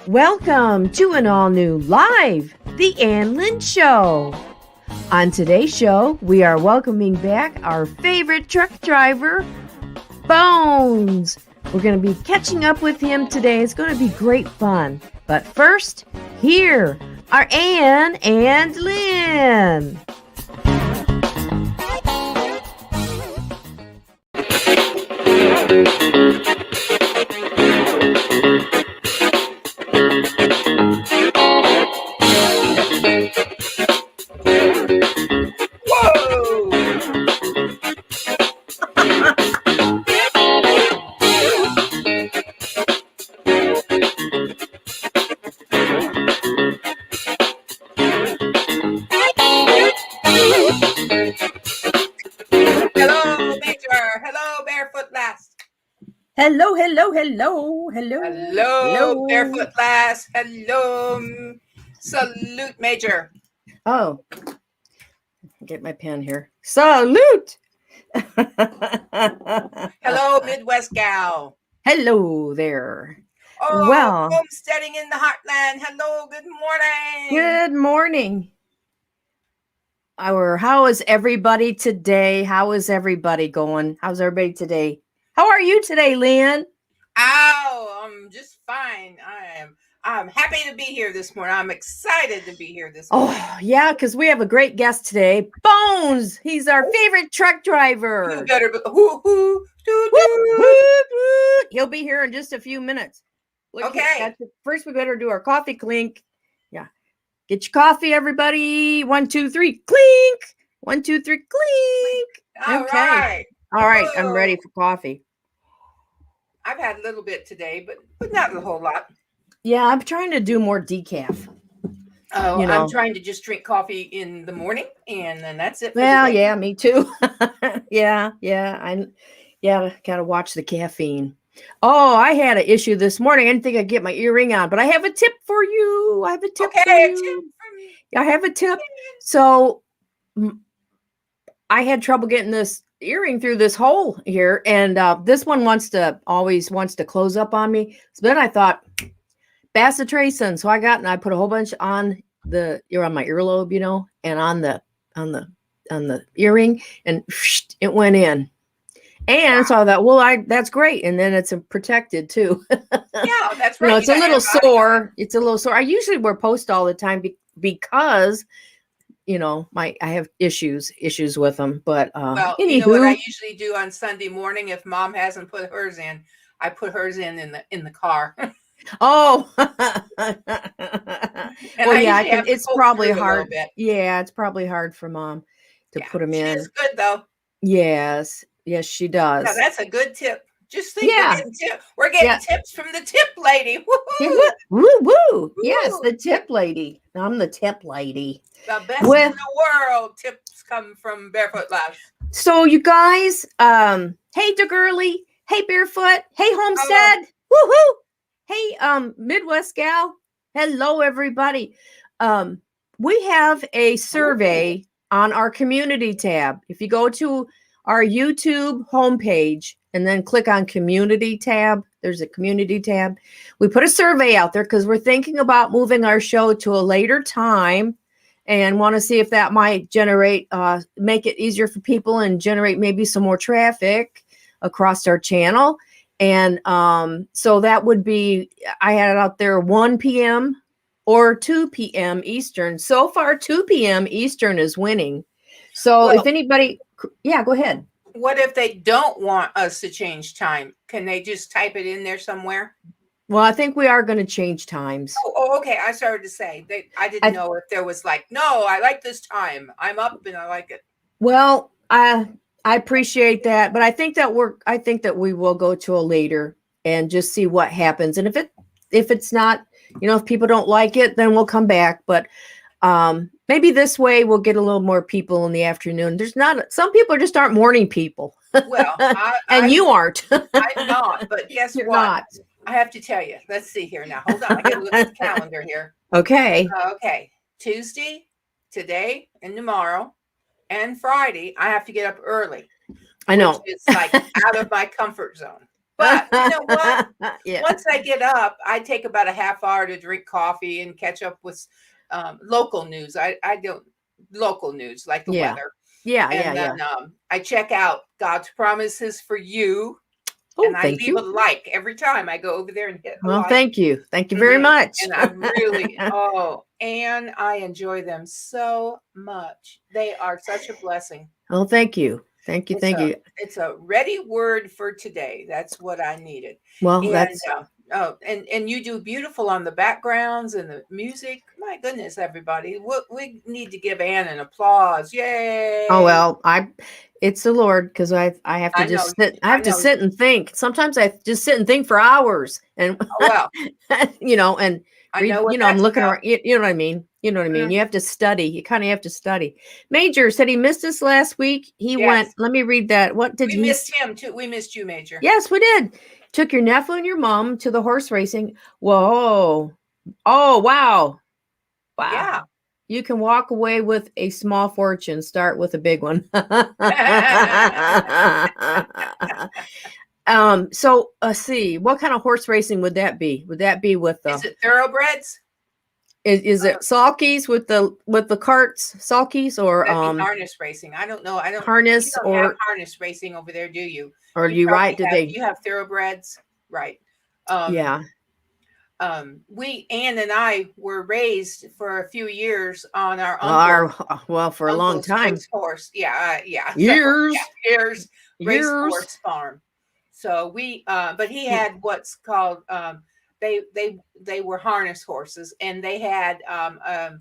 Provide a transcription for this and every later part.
Welcome to an all-new live, The Ann Lynn Show. On today's show, we are welcoming back our favorite truck driver, Bonez. We're going to be catching up with him today. It's going to be great fun. But first, here are Ann and Lynn. Hello, Barefoot Lass. Hello, Salute, Major. Oh, get my pen here. Salute. Hello, Midwest Gal. Hello there. Oh, well, homesteading in the heartland. Hello, good morning. Good morning. How is everybody today? How is everybody going? How's everybody today? How are you today, Lynn? I'm just fine. I'm happy to be here this morning. I'm excited to be here this morning. Oh, yeah, because we have a great guest today, Bonez. He's our favorite truck driver. You better He'll be here in just a few minutes. Okay. First, we better do our coffee clink. Yeah. Get your coffee, everybody. 1, 2, 3, clink. 1, 2, 3, clink. All right. All right. I'm ready for coffee. I've had a little bit today, but not a whole lot. Yeah, I'm trying to do more decaf. Oh, I'm trying to just drink coffee in the morning, and then that's it. Well, yeah, me too. yeah. Gotta watch the caffeine. Oh, I had an issue this morning. I didn't think I'd get my earring on, but I have a tip for you. I have a tip for you. I have a tip. So I had trouble getting this earring through this hole here, and this one always wants to close up on me. So then I thought bacitracin. So I put a whole bunch on my earlobe, and on the earring, and it went in. And so I thought, that's great. And then it's protected too. Yeah, that's right. It's a little sore. It's a little sore. I usually wear Post all the time because I have issues with them. But anywho, you know what I usually do on Sunday morning if Mom hasn't put hers in, I put hers in the car. Oh, well, yeah, it's probably hard. Yeah, it's probably hard for Mom to put them in. It's good though. Yes, she does. Now, that's a good tip. Just think, we're getting tips from the tip lady. Woo-hoo. Woo. Yes, the tip lady. I'm the tip lady. The best in the world. Tips come from Barefoot Lass. So you guys, hey DeGurley, hey Barefoot, hey Homestead, woohoo! Hey Midwest Gal, hello everybody. We have a survey on our community tab. If you go to our YouTube homepage and then click on community tab, there's a community tab. We put a survey out there because we're thinking about moving our show to a later time and want to see if that might make it easier for people and generate maybe some more traffic across our channel. And so that would be, I had it out there 1 p.m. or 2 p.m. Eastern. So far, 2 p.m. Eastern is winning. So if anybody, go ahead. What if they don't want us to change time? Can they just type it in there somewhere? Well, I think we are going to change times. Oh, okay. I started to say I didn't know if there was no, I like this time. I'm up and I like it. Well, I appreciate that, but I think that we will go to a later and just see what happens. And if it's not, if people don't like it, then we'll come back. But maybe this way we'll get a little more people in the afternoon. Some people just aren't morning people. Well, you aren't. I'm not, but guess You're what? Not. I have to tell you. Let's see here now. Hold on. I got to look at the calendar here. Okay. Okay. Tuesday, today, and tomorrow, and Friday, I have to get up early. I know. It's out of my comfort zone. But you know what? Yeah. Once I get up, I take about a half hour to drink coffee and catch up with local news. I don't local news like the Yeah. weather. Yeah. And then I check out God's promises for you. Oh, And I thank leave a you. like every time I go over there and hit a Well, like. thank you. Thank you very much. And I really, and I enjoy them so much. They are such a blessing. Oh, thank you. Thank you. Thank you. It's a ready word for today. That's what I needed. Well, And that's and you do beautiful on the backgrounds and the music. My goodness, everybody. We need to give Ann an applause. Yay. oh well, it's the Lord, because I have to I just know. sit. I have to sit and think. Sometimes I just sit and think for hours, and Well, and I read. know what I'm that's looking about. around. You know what I mean? You know what I mean? Mm. You have to study. You kind of have to study. Major said he missed us last week. He went. Yes. Let me read that. What did We he? missed him too. We missed you, Major. Yes, we did. Took your nephew and your mom to the horse racing. Whoa! Oh wow! Wow! Yeah. You can walk away with a small fortune. Start with a big one. So let's see. What kind of horse racing would that be? Would that be with Is it thoroughbreds? Is it sulkies with the carts, sulkies, or That'd be harness racing. I don't know. I don't. harness, You don't have or harness racing over there, do you? or You you probably ride? Did have. they? You have thoroughbreds, right? Yeah. Ann and I were raised for a few years on our uncle. For a long Uncle's time. racehorse. Yeah. Years. Years. Years. Racehorse farm. So but he had what's called they were harness horses, and they had a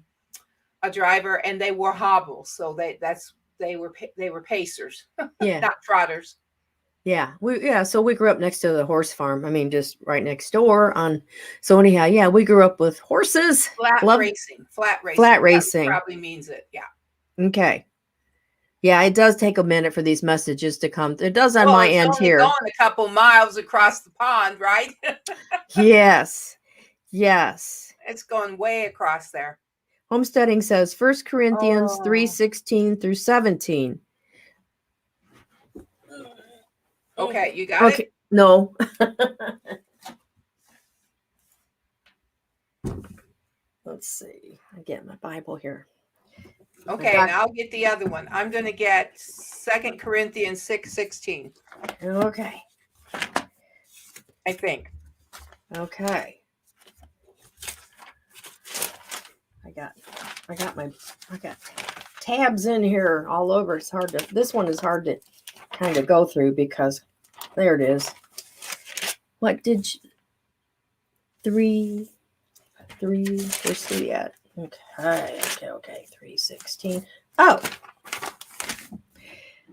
driver, and they wore hobbles, so they were pacers, Yeah. not trotters. Yeah. So we grew up next to the horse farm. I mean, just right next door so anyhow, yeah, we grew up with horses. Flat racing. Flat racing. That probably means it. Yeah. Okay. Yeah, it does take a minute for these messages to come. It does on my end here. Going a couple miles across the pond, right? Yes. It's going way across there. Homesteading says 1 Corinthians 3:16 through 17. Okay, you got it? No. Let's see. I get my Bible here. Okay, and I'll get the other one. I'm going to get 2 Corinthians 6:16. Okay. I think. Okay. I got tabs in here all over. This one is hard to kind of go through because there it is. What did you, three, where's 3 at? Okay, 3:16. Oh,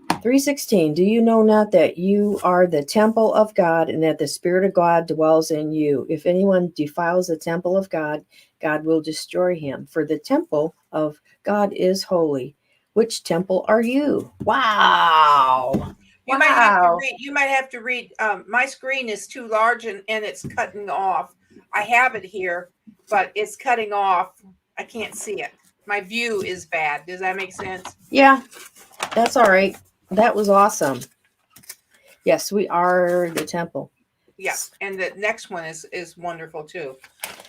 3:16. Do you know not that you are the temple of God, and that the Spirit of God dwells in you? If anyone defiles the temple of God, God will destroy him. For the temple of God is holy. Which temple are you? Wow. You might have to read. My screen is too large, and it's cutting off. I have it here, but it's cutting off. I can't see it. My view is bad. Does that make sense? Yeah, that's all right. That was awesome. Yes, we are the temple. Yes, and the next one is wonderful too.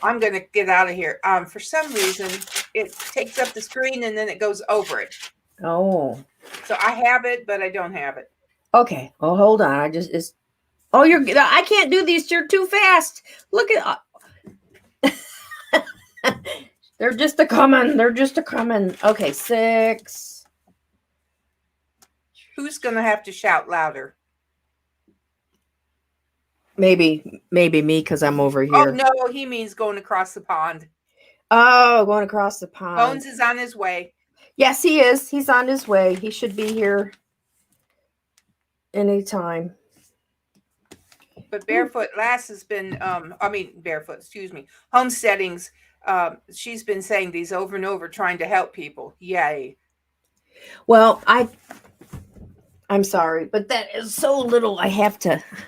I'm going to get out of here. For some reason, it takes up the screen and then it goes over it. Oh. So I have it, but I don't have it. Okay. Oh, hold on. I can't do these. You're too fast. Look at. They're just a coming. Okay, 6. Who's going to have to shout louder? Maybe me, because I'm over here. Oh, no, he means going across the pond. Oh, going across the pond. Bonez is on his way. Yes, he is. He's on his way. He should be here anytime. But Barefoot Lass has been, Homesteadings, she's been saying these over and over, trying to help people. Yay. Well, I'm sorry, but that is so little. I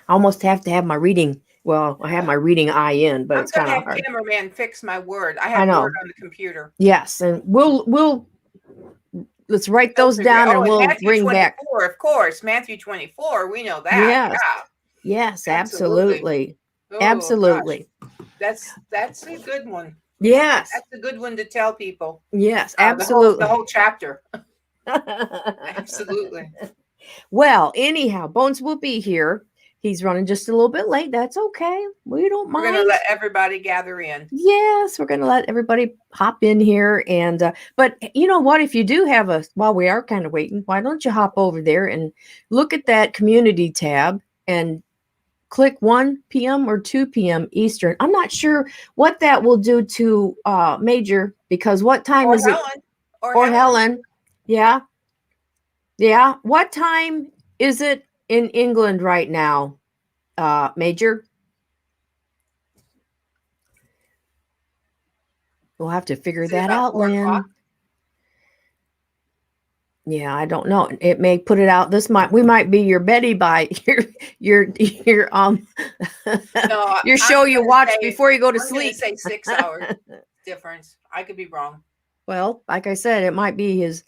almost have to have my reading. Well, I have my reading eye in, but it's kind of hard. I'm going to have cameraman fix my word. I have Word on the computer. Yes, and let's write those down, and we'll Matthew bring 24, back. Of course, Matthew 24. We know that. Yes. Yeah. Yes, Absolutely. absolutely. Oh Absolutely. gosh, that's a good one. Yes. That's a good one to tell people. Yes, The absolutely. whole chapter. Absolutely. Well, anyhow, Bones will be here. He's running just a little bit late. That's okay. We don't We're going to mind. let everybody gather in. Yes, we're going to let everybody hop in here. And, but you know what? If you do have while we are kind of waiting, why don't you hop over there and look at that community tab and click 1 p.m. or 2 p.m. Eastern. I'm not sure what that will do to Major, because what time Or is Helen. it? Or Helen. Helen. Yeah. Yeah. What time is it in England right now, Major? We'll have to figure that out, Lynn. Yeah, I don't know. It may put it out. We might be your Betty by your No, your show you watch before you go to I'm sleep. Say 6 hours difference. I could be wrong. Well, like I said, it might be his,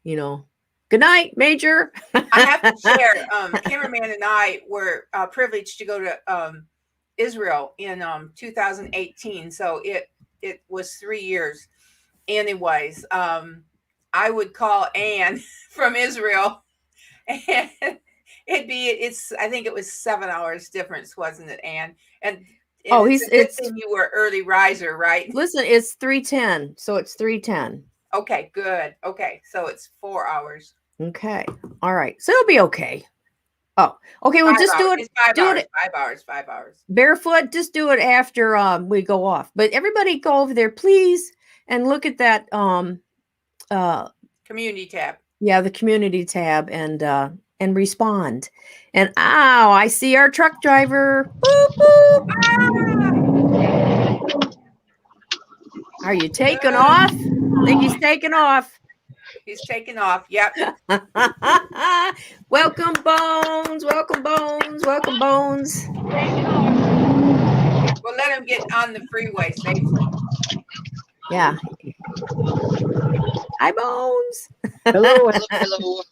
good night, Major. I have to share, cameraman and I were privileged to go to Israel in 2018. So it was 3 years. Anyways, I would call Ann from Israel, and I think it was 7 hours difference, wasn't it, Ann? And it's thing you were early riser, right? Listen, it's 3:10, so it's 3:10. Okay, good. Okay, so it's 4 hours. Okay, all right, so it'll be okay. Oh, okay. Well, just do it. It's 5 hours. It 5 hours. 5 hours. Barefoot. Just do it after we go off. But everybody, go over there, please, and look at that community tab. Yeah, the community tab, and respond. And I see our truck driver. Boop, boop. Are you taking off? I think he's taking off. He's taking off. Yep. Welcome, Bones. Welcome, Bones. Welcome, Bones. We'll let him get on the freeway safely. Yeah. Hi, Bones. Hello, hello, hello.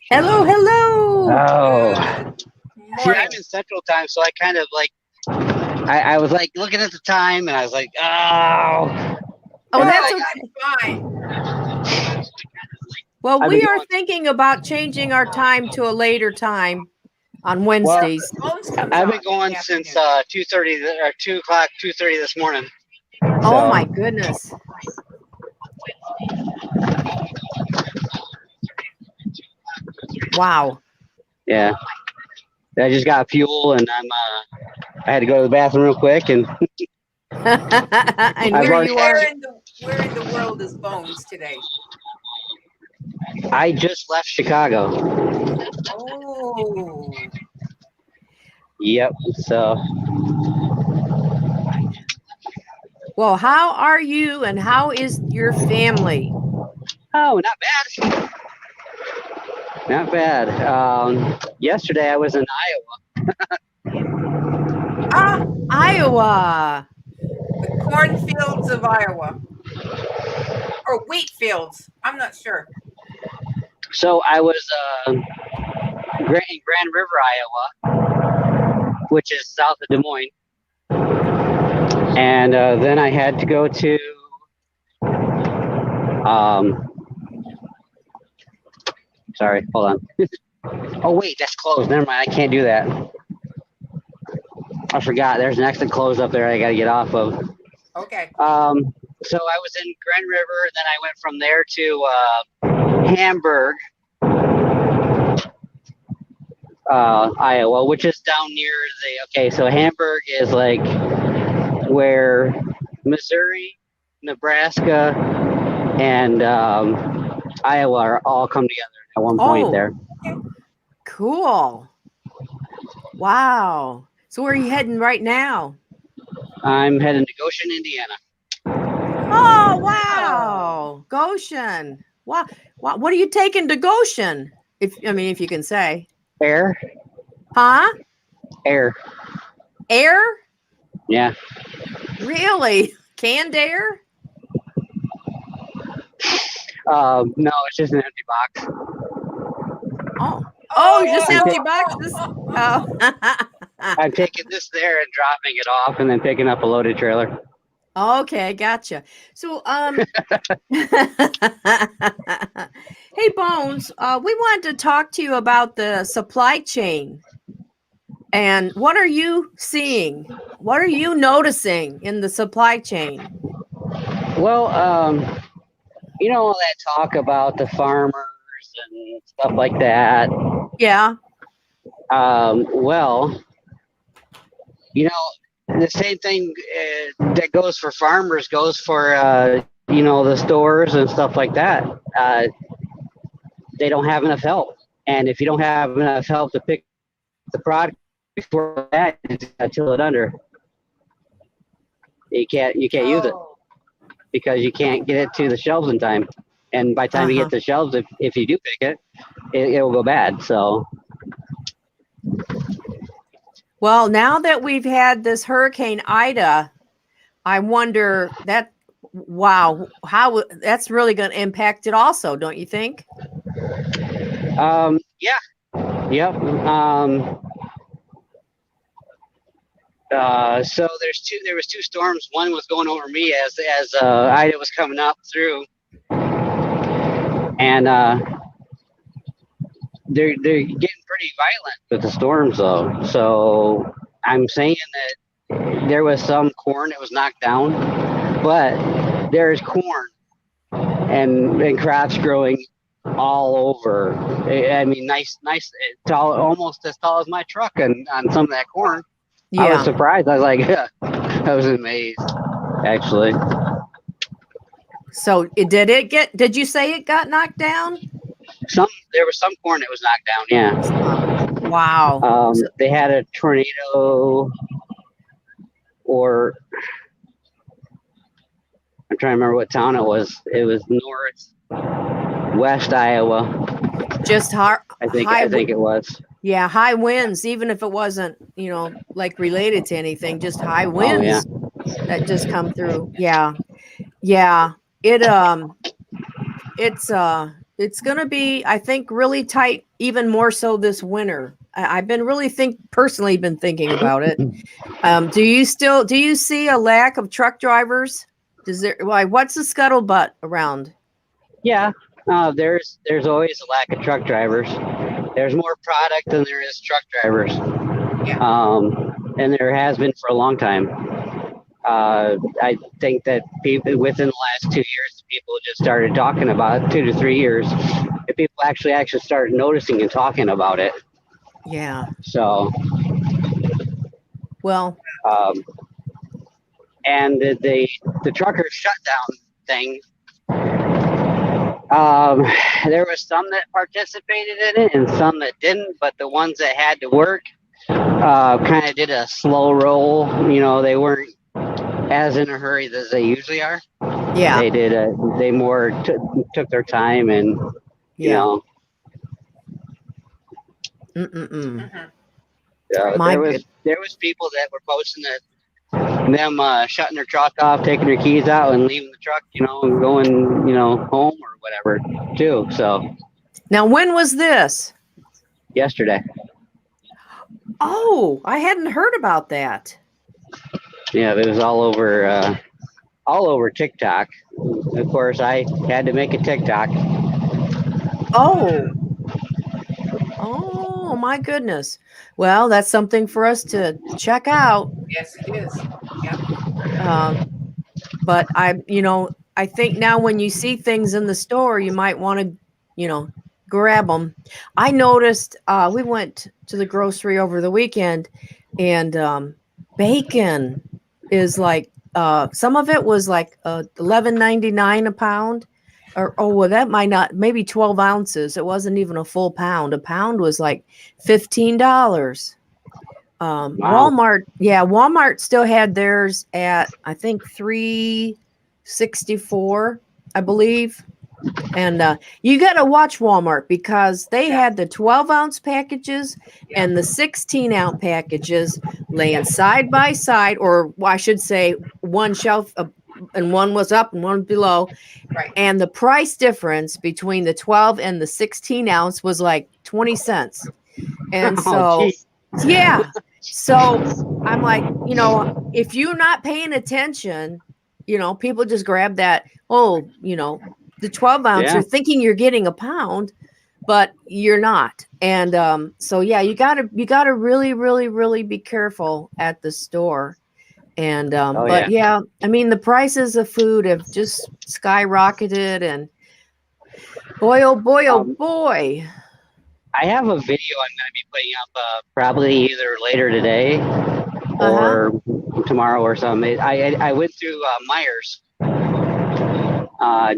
Hello, hello. Oh. See, I'm in Central Time, so I kind of like, I was like looking at the time, and I was like, oh. Oh, that's okay. Fine. Well, we are thinking about changing our time to a later time on Wednesdays. Well, I've been going since 2:30 or 2 o'clock, 2:30 this morning. So. Oh my goodness! Wow. Yeah, I just got fuel, and I had to go to the bathroom real quick, and. And where in the world is Bones today? I just left Chicago. Oh. Yep. So. Well, how are you, and how is your family? Oh, not bad. Not bad. Yesterday I was in Iowa. Iowa. The cornfields of Iowa. Or wheat fields. I'm not sure. So I was in Grand River, Iowa, which is south of Des Moines. And then I had to go to sorry, hold on. Oh wait, that's closed. Never mind, I can't do that. I forgot. There's an exit closed up there I gotta get off of. Okay. So I was in Grand River, then I went from there to Hamburg, Iowa, which is down near so Hamburg is like where Missouri, Nebraska, and Iowa are all come together at one point there. Cool. Wow. So where are you heading right now? I'm heading to Goshen, Indiana. Oh, wow. Goshen. Wow. What are you taking to Goshen? If you can say. Air. Huh? Air. Air? Yeah. Really? Canned air? No, it's just an empty box. Oh, just empty boxes. Oh. I'm taking this there and dropping it off, and then picking up a loaded trailer. Okay, gotcha. So, hey Bones, we wanted to talk to you about the supply chain. And what are you seeing? What are you noticing in the supply chain? Well, all that talk about the farmers and stuff like that. Yeah. Well, the same thing that goes for farmers goes for the stores and stuff like that. They don't have enough help, and if you don't have enough help to pick the product before that, you just gotta till it under. You can't use it because you can't get it to the shelves in time. And by the time you get to the shelves, if you do pick it, it will go bad. So. Well, now that we've had this Hurricane Ida, I wonder how that's really going to impact it also, don't you think? Yeah. Yep. So there was two storms. One was going over me as Ida was coming up through, and they're getting pretty violent with the storms though. So I'm saying that there was some corn that was knocked down, but there's corn and crops growing all over. I mean, nice, tall, almost as tall as my truck, and on some of that corn. Yeah. I was surprised. I was like, I was amazed, actually. So did you say it got knocked down? There was some corn that was knocked down, yeah. Wow. They had a tornado, or I'm trying to remember what town it was. It was northwest Iowa. Just hard. I think it was. Yeah, high winds, even if it wasn't, like related to anything, just high winds that just come through. Yeah. Yeah. It's going to be, I think, really tight, even more so this winter. I've been personally been thinking about it. Do you see a lack of truck drivers? What's the scuttlebutt around? Yeah. There's always a lack of truck drivers. There's more product than there is truck drivers. Yeah. And there has been for a long time. I think that people within the last 2 years, people just started talking about 2 to 3 years. And people actually started noticing and talking about it. Yeah. So. Well. And the trucker shutdown thing. There was some that participated in it and some that didn't, but the ones that had to work kind of did a slow roll. They weren't as in a hurry as they usually are. Yeah. They more took their time and, Yeah, there was people that were posting that them shutting their truck off, taking their keys out and leaving the truck, and going, home or whatever too. So now, when was this? Yesterday. Oh, I hadn't heard about that. Yeah, it was all over TikTok. Of course, I had to make a TikTok. Oh my goodness. Well, that's something for us to check out. Yes, it is. Yeah. But I think now when you see things in the store, you might want to, grab them. I noticed we went to the grocery over the weekend, and bacon is like some of it was like $11.99 a pound. That might not, maybe 12 ounces. It wasn't even a full pound. A pound was like $15. Wow. Walmart still had theirs at, I think, $3.64, I believe. And you got to watch Walmart because they had the 12-ounce packages and the 16-ounce packages laying side by side, or I should say one shelf and one was up and one below. Right. And the price difference between the 12 and the 16 ounce was like 20 cents. And so, yeah. So I'm like, if you're not paying attention, people just grab that, the 12 ounce, Yeah. you're thinking you're getting a pound, but you're not. And so, yeah, you gotta really, really, really be careful at the store. And but yeah, I mean, the prices of food have just skyrocketed, and boy, oh boy, oh boy. I have a video I'm going to be putting up probably either later today or tomorrow or something. I went through Myers,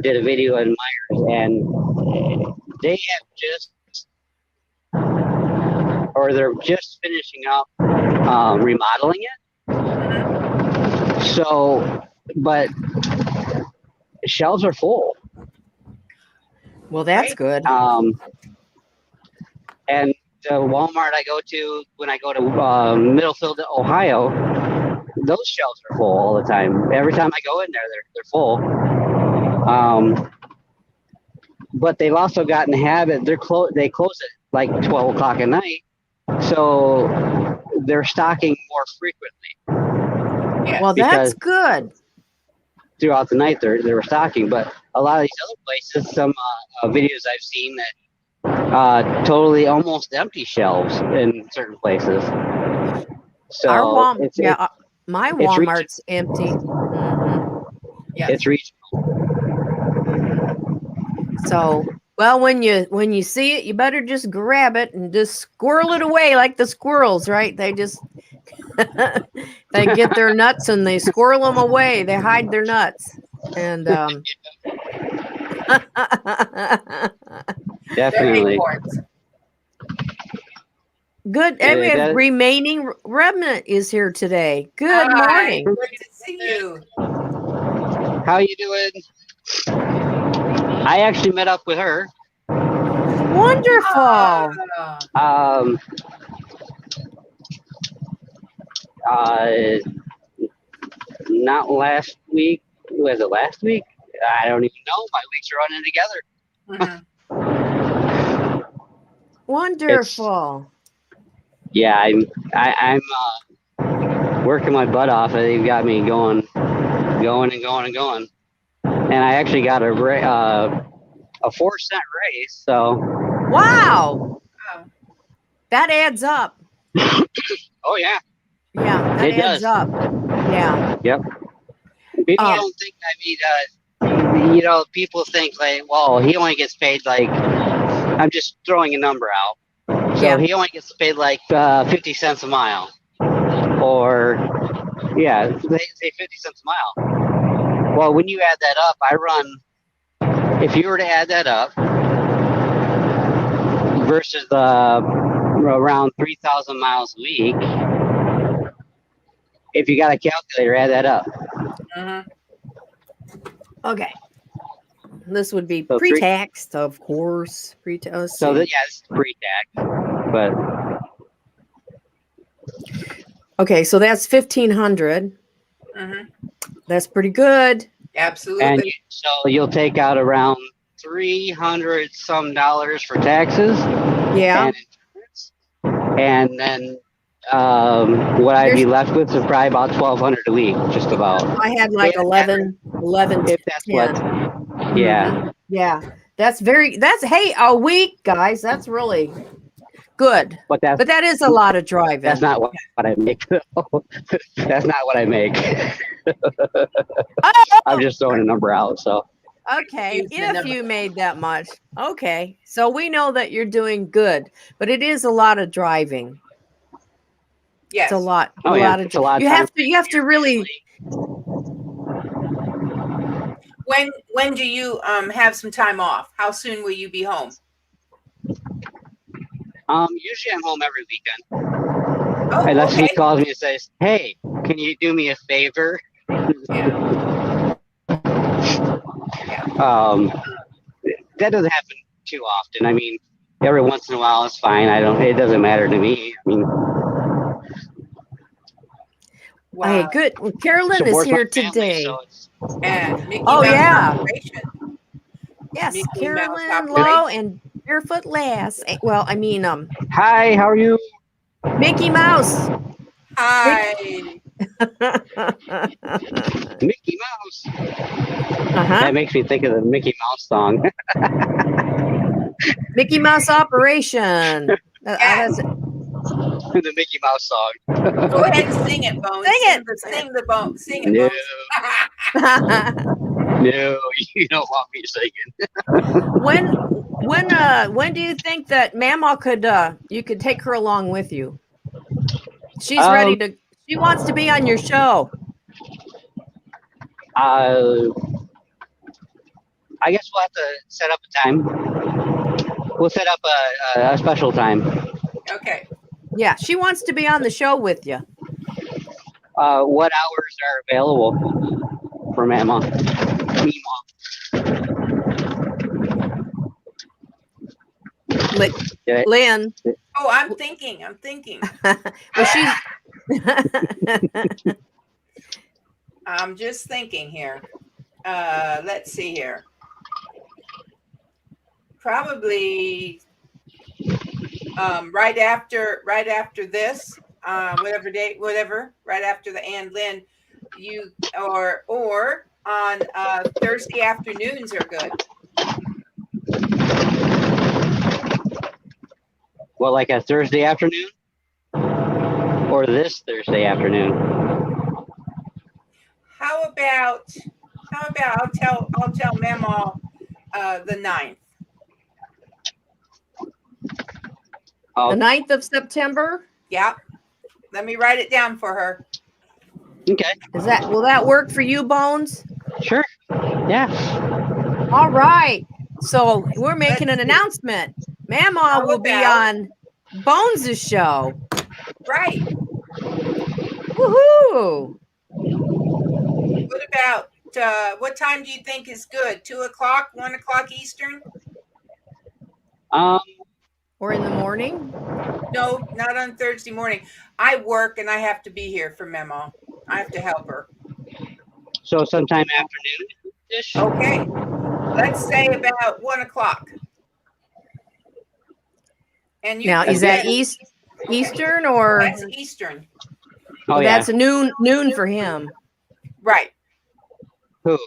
did a video in Myers, and they have they're just finishing up remodeling it. So, but shelves are full. Well, that's good. And the Walmart I go to when I go to Middlefield, Ohio, those shelves are full all the time. Every time I go in there, they're full. But they've also gotten the habit. They close at like 12 o'clock at night, so they're stocking more frequently. Yes. Well, that's good. Throughout the night, they're stocking. But a lot of these other places, some videos I've seen that totally almost empty shelves in certain places. So our Walmart, my Walmart's empty. Mm-hmm. Yes. It's reasonable. So, well, when you see it, you better just grab it and just squirrel it away like the squirrels, right? They just they get their nuts and they squirrel them away. They hide their nuts, and definitely. Good. Every remaining remnant is here today. Good morning. Good to see you. How you doing? I actually met up with her. Wonderful. Not last week. Was it last week? I don't even know. My weeks are running together. Wonderful. I'm working my butt off. They've got me going. And I actually got a 4-cent raise. So. Wow. That adds up. Oh yeah. Yeah, that adds up. Yeah. Yep. People don't think. People think like, well, he only gets paid like. I'm just throwing a number out. So he only gets paid like 50 cents a mile, or they say 50 cents a mile. Well, when you add that up, if you were to add that up versus the around 3,000 miles a week, if you got a calculator, add that up. Okay. This would be pre-tax, of course. Pre-tax. So it's pre-tax, but okay. So that's 1,500. That's pretty good. Absolutely. And so you'll take out around $300 some for taxes. Yeah. And insurance, and then what I'd be left with is probably about $1,200 a week, just about. I had like 11 if that's 10. what. Yeah. Yeah. That's a week, guys. That's really good. But that is a lot of driving. That's not what I make. That's not what I make. I'm just throwing a number out. So. Okay, if you made that much. Okay, so we know that you're doing good, but it is a lot of driving. Yes, it's a lot. Lot of driving. You have to really. When do you have some time off? How soon will you be home? Usually I'm home every weekend. Oh, unless he calls me and says, "Hey, can you do me a favor?" That doesn't happen too often. I mean, every once in a while it's fine. It doesn't matter to me. I mean, wow. Hey, good. Well, Carolyn is here today. And Mickey Mouse Operation. Yes, Mickey Carolyn Lowe and Barefoot Lass. Well, I mean, hi, how are you? Mickey Mouse. Hi. Mickey Mouse. Uh-huh. That makes me think of the Mickey Mouse song. Mickey Mouse Operation. Yes. The Mickey Mouse song. Go ahead and sing it, Bones. Sing it. Sing the bone. Sing it, No, Bones. no, you don't want me singing. when do you think that Mama could you could take her along with you? She's ready to. She wants to be on your show. I guess we'll have to set up a time. We'll set up a special time. Okay. Yeah, she wants to be on the show with you. What hours are available for Mama? Lynn. Oh, I'm thinking. Well, she's. I'm just thinking here. Let's see here. Probably right after this, whatever, right after the Ann Lynn, you or on Thursday afternoons are good. Well, like a Thursday afternoon, or this Thursday afternoon. How about I'll tell Mama the 9th. Oh, The 9th of September. Yeah. Let me write it down for her. okay. Will that work for you, Bones? Sure. Yeah. All right. So we're making an announcement. Mama will be on Bones' show. Right. Woohoo! What about what time do you think is good? 2:00, 1:00 Eastern? Or in the morning? No, not on Thursday morning. I work and I have to be here for Memo. I have to help her. So sometime afternoon-ish? Okay. Let's say about 1:00. And you Now, is that Eastern or? That's Eastern. Oh, Well, yeah. that's noon for him. Right. Who?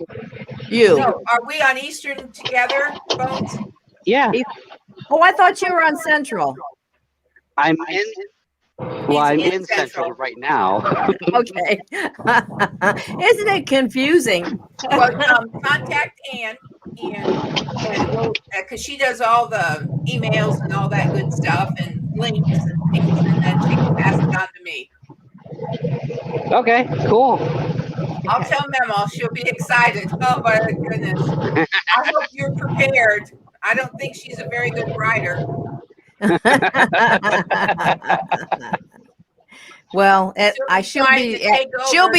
You. So are we on Eastern together, Bones? Yeah. Oh, I thought you were on Central. I'm in Central right now. Okay. Isn't it confusing? Well, contact Ann and we'll, because she does all the emails and all that good stuff and links and things, and then she can pass it on to me. Okay, cool. I'll tell Memo. She'll be excited. Oh my goodness! I hope you're prepared. I don't think she's a very good writer. Well, she'll be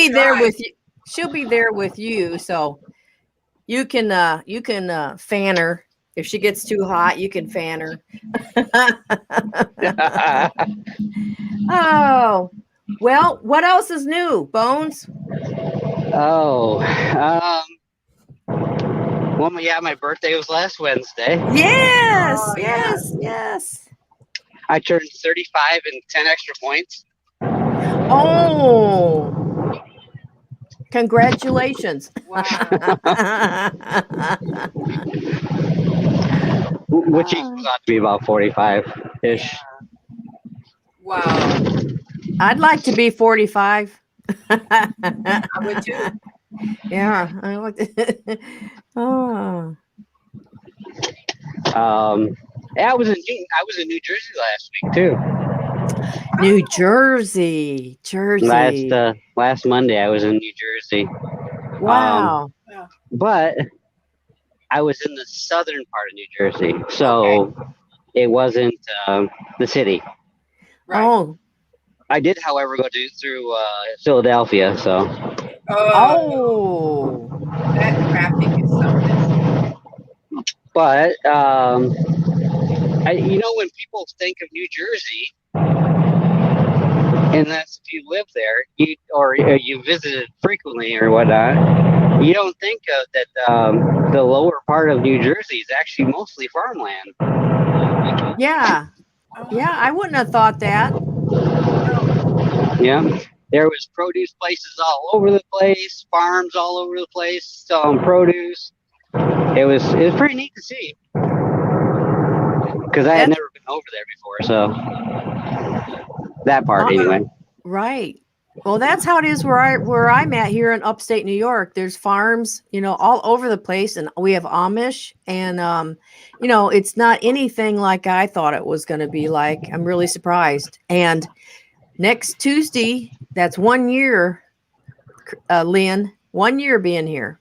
there drive. with you. She'll be there with you, so you can fan her. If she gets too hot, you can fan her. Oh, well, what else is new, Bones? Oh, well, yeah, my birthday was last Wednesday. Yes, Oh, yes. I turned 35 and 10 extra points. Oh, congratulations. Wow. Which equals out to be about 45-ish. Yeah. Wow. I'd like to be 45. I would too. Yeah. I would. Oh. Yeah, I was in New Jersey last week too. New Jersey. Last Monday I was in New Jersey. Wow. But I was in the southern part of New Jersey, so it wasn't the city. Right. Oh. I did, however, go through Philadelphia. So. Oh. That traffic is something. But when people think of New Jersey, and that's if you live there, you visited frequently or whatnot, you don't think of that the lower part of New Jersey is actually mostly farmland. Yeah. Yeah, I wouldn't have thought that. Yeah. There was produce places all over the place, farms all over the place selling produce. It was pretty neat to see because I had never been over there before. So that part anyway. Right. Well, that's how it is where I'm at here in upstate New York. There's farms, all over the place, and we have Amish, and it's not anything like I thought it was going to be like. I'm really surprised. And next Tuesday, that's 1 year, Lynn, 1 year being here.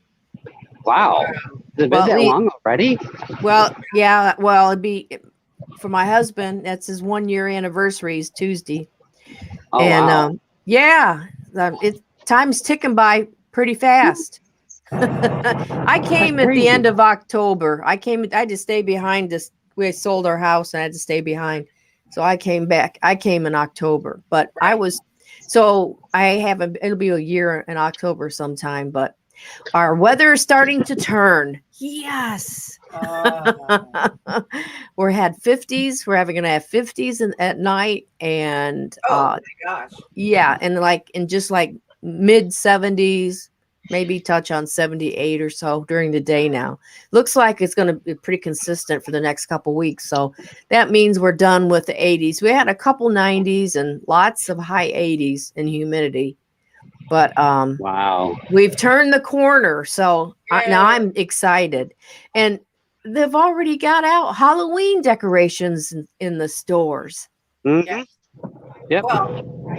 Wow. Has it been that long already? Well, yeah. Well, it'd be for my husband. That's his 1 year anniversary is Tuesday. Oh, and wow. Time's ticking by pretty fast. I came at the end of October. I had to stay behind this. We sold our house and I had to stay behind. So I came back. I came in October, but it'll be a year in October sometime, but our weather is starting to turn. Yes. We're had 50s. We're going to have 50s at night. And my gosh. Yeah. And just like mid 70s, maybe touch on 78 or so during the day now. Looks like it's going to be pretty consistent for the next couple weeks. So that means we're done with the 80s. We had a couple 90s and lots of high 80s in humidity. But wow, we've turned the corner. So now I'm excited. And they've already got out Halloween decorations in the stores. Mm-hmm. Yep. Well,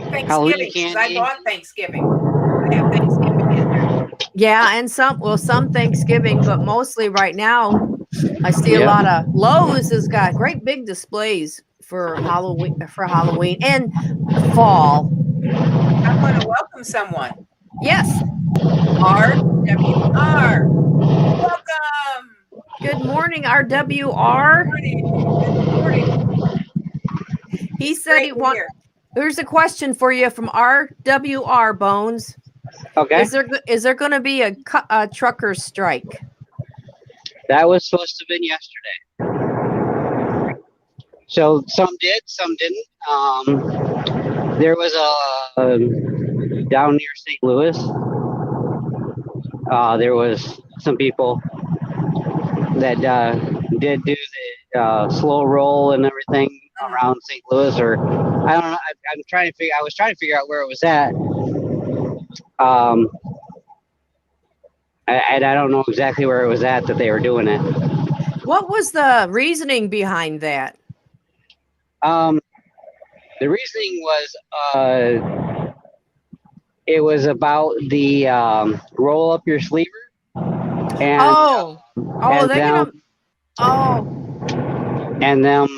Thanksgiving. I bought Thanksgiving. I have Thanksgiving in there. Yeah, and some Thanksgiving, but mostly right now, I see a lot of Lowe's has got great big displays for Halloween and fall. I want to welcome someone. Yes. RWR. Welcome. Good morning, RWR. Good morning. He said Here's a question for you from RWR, Bonez. Okay. Is there going to be a trucker strike? That was supposed to have been yesterday. So some did, some didn't. There was a down near St. Louis. There was some people that did do the slow roll and everything around St. Louis, or I don't know. I was trying to figure out where it was at. I don't know exactly where it was at that they were doing it. What was the reasoning behind that? The reasoning was it was about the roll up your sleever. And, and them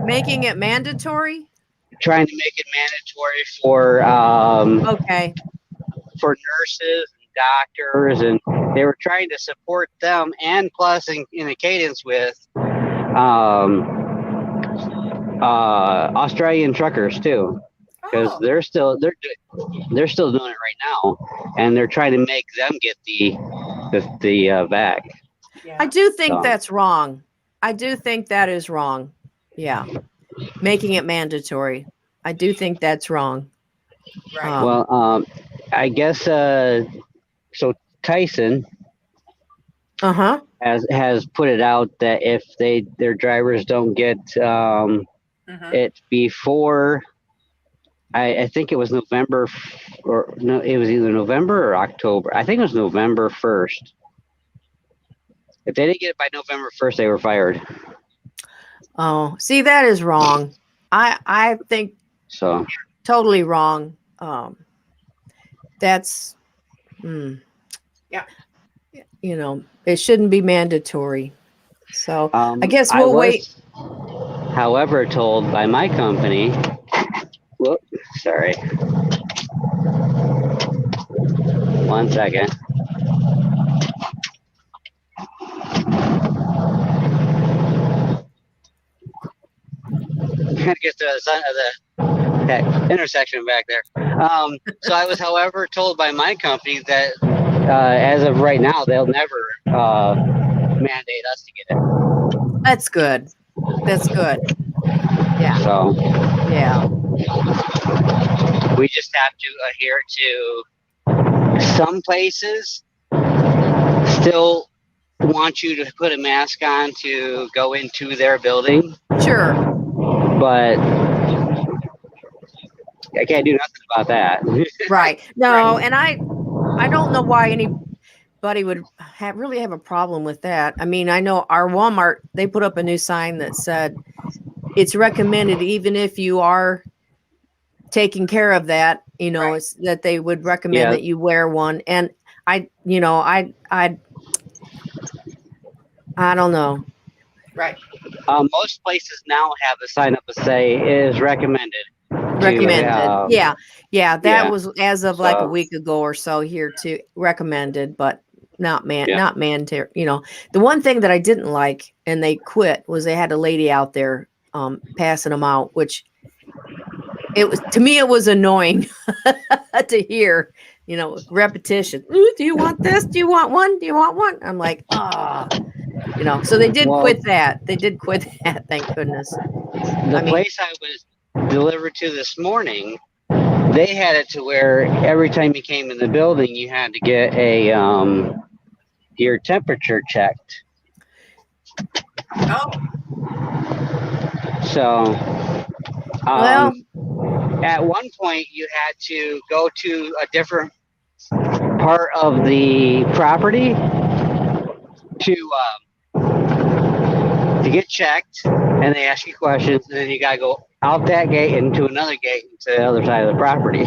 making it mandatory. Trying to make it mandatory for for nurses and doctors, and they were trying to support them, and plus in a cadence with Australian truckers too, because they're still doing it right now, and they're trying to make them get the back. Yeah. I do think that's wrong. I do think that is wrong. Yeah, making it mandatory. I do think that's wrong. Right. Well, I guess so. Tyson has put it out that if their drivers don't get it before, I think it was November, or no, it was either November or October. I think it was November 1st. If they didn't get it by November 1st, they were fired. Oh, see, that is wrong. I think so. Totally wrong. That's, it shouldn't be mandatory. So I guess we'll wait. However, told by my company, sorry. 1 second. Trying to get to the intersection back there. So I was, however, told by my company that as of right now, they'll never mandate us to get it. That's good. That's good. Yeah. So. Yeah. We just have to adhere to some places still want you to put a mask on to go into their building. Sure. But I can't do nothing about that. Right. No, Right. and I don't know why anybody would really have a problem with that. I mean, I know our Walmart, they put up a new sign that said it's recommended, even if you are taking care of that, Right. it's that they would recommend Yeah. that you wear one. And I don't know. Right. Most places now have a sign up to say is recommended. Recommended. Yeah. That yeah. was as of like a So- week ago or so here too. Recommended, but not Yeah. not mandatory. The one thing that I didn't like, and they quit, was they had a lady out there passing them out, which to me it was annoying to hear, repetition. Ooh, do you want this? Do you want one? Do you want one? I'm like, so they did Well- quit that. They did quit that, thank goodness. The place I was delivered to this morning, they had it to where every time you came in the building, you had to get your temperature checked. Oh, So, Well, at one point, you had to go to a different part of the property to get checked, and they ask you questions, and then you gotta go out that gate and to another gate to the other side of the property.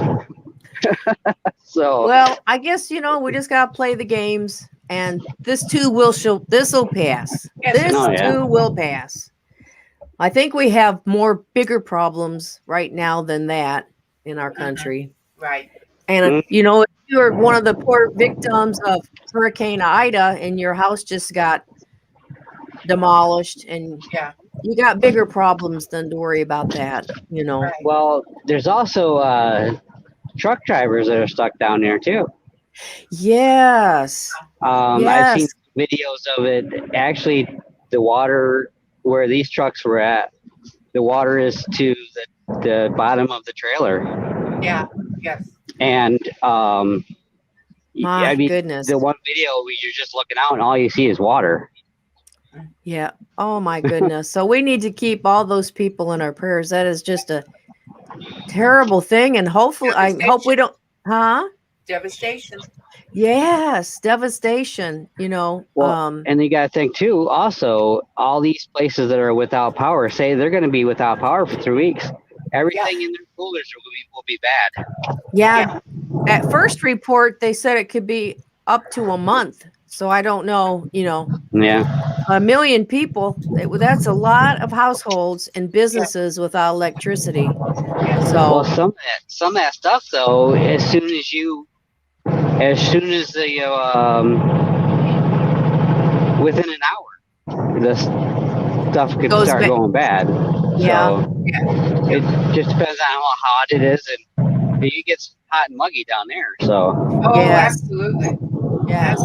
So, well, I guess we just gotta play the games, and this too will pass. Yes, This Oh, yeah. too will pass. I think we have bigger problems right now than that in our country. right. And if you're one of the poor victims of Hurricane Ida and your house just got demolished, and Yeah. you got bigger problems than to worry about that. Right. well, there's also truck drivers that are stuck down there too. Yes. I've seen videos of it. Actually, the water where these trucks were at, the water is to the bottom of the trailer. Yeah. Yes. And My goodness. the one video where you're just looking out and all you see is water. Yeah. Oh my goodness. So we need to keep all those people in our prayers. That is just a terrible thing. And hopefully, I hope we don't, Devastation. Yes. Devastation, Well, and you got to think too, also, all these places that are without power say they're going to be without power for 3 weeks. Everything in their coolers will be bad. Yeah. At first report, they said it could be up to a month. So I don't know, Yeah. 1 million people. That's a lot of households and businesses without electricity. So Well, some of that stuff though, as soon as the within an hour, the stuff could start going bad. Yeah. So it just depends on how hot it is, and it gets hot and muggy down there. So Yes. Absolutely. Yes.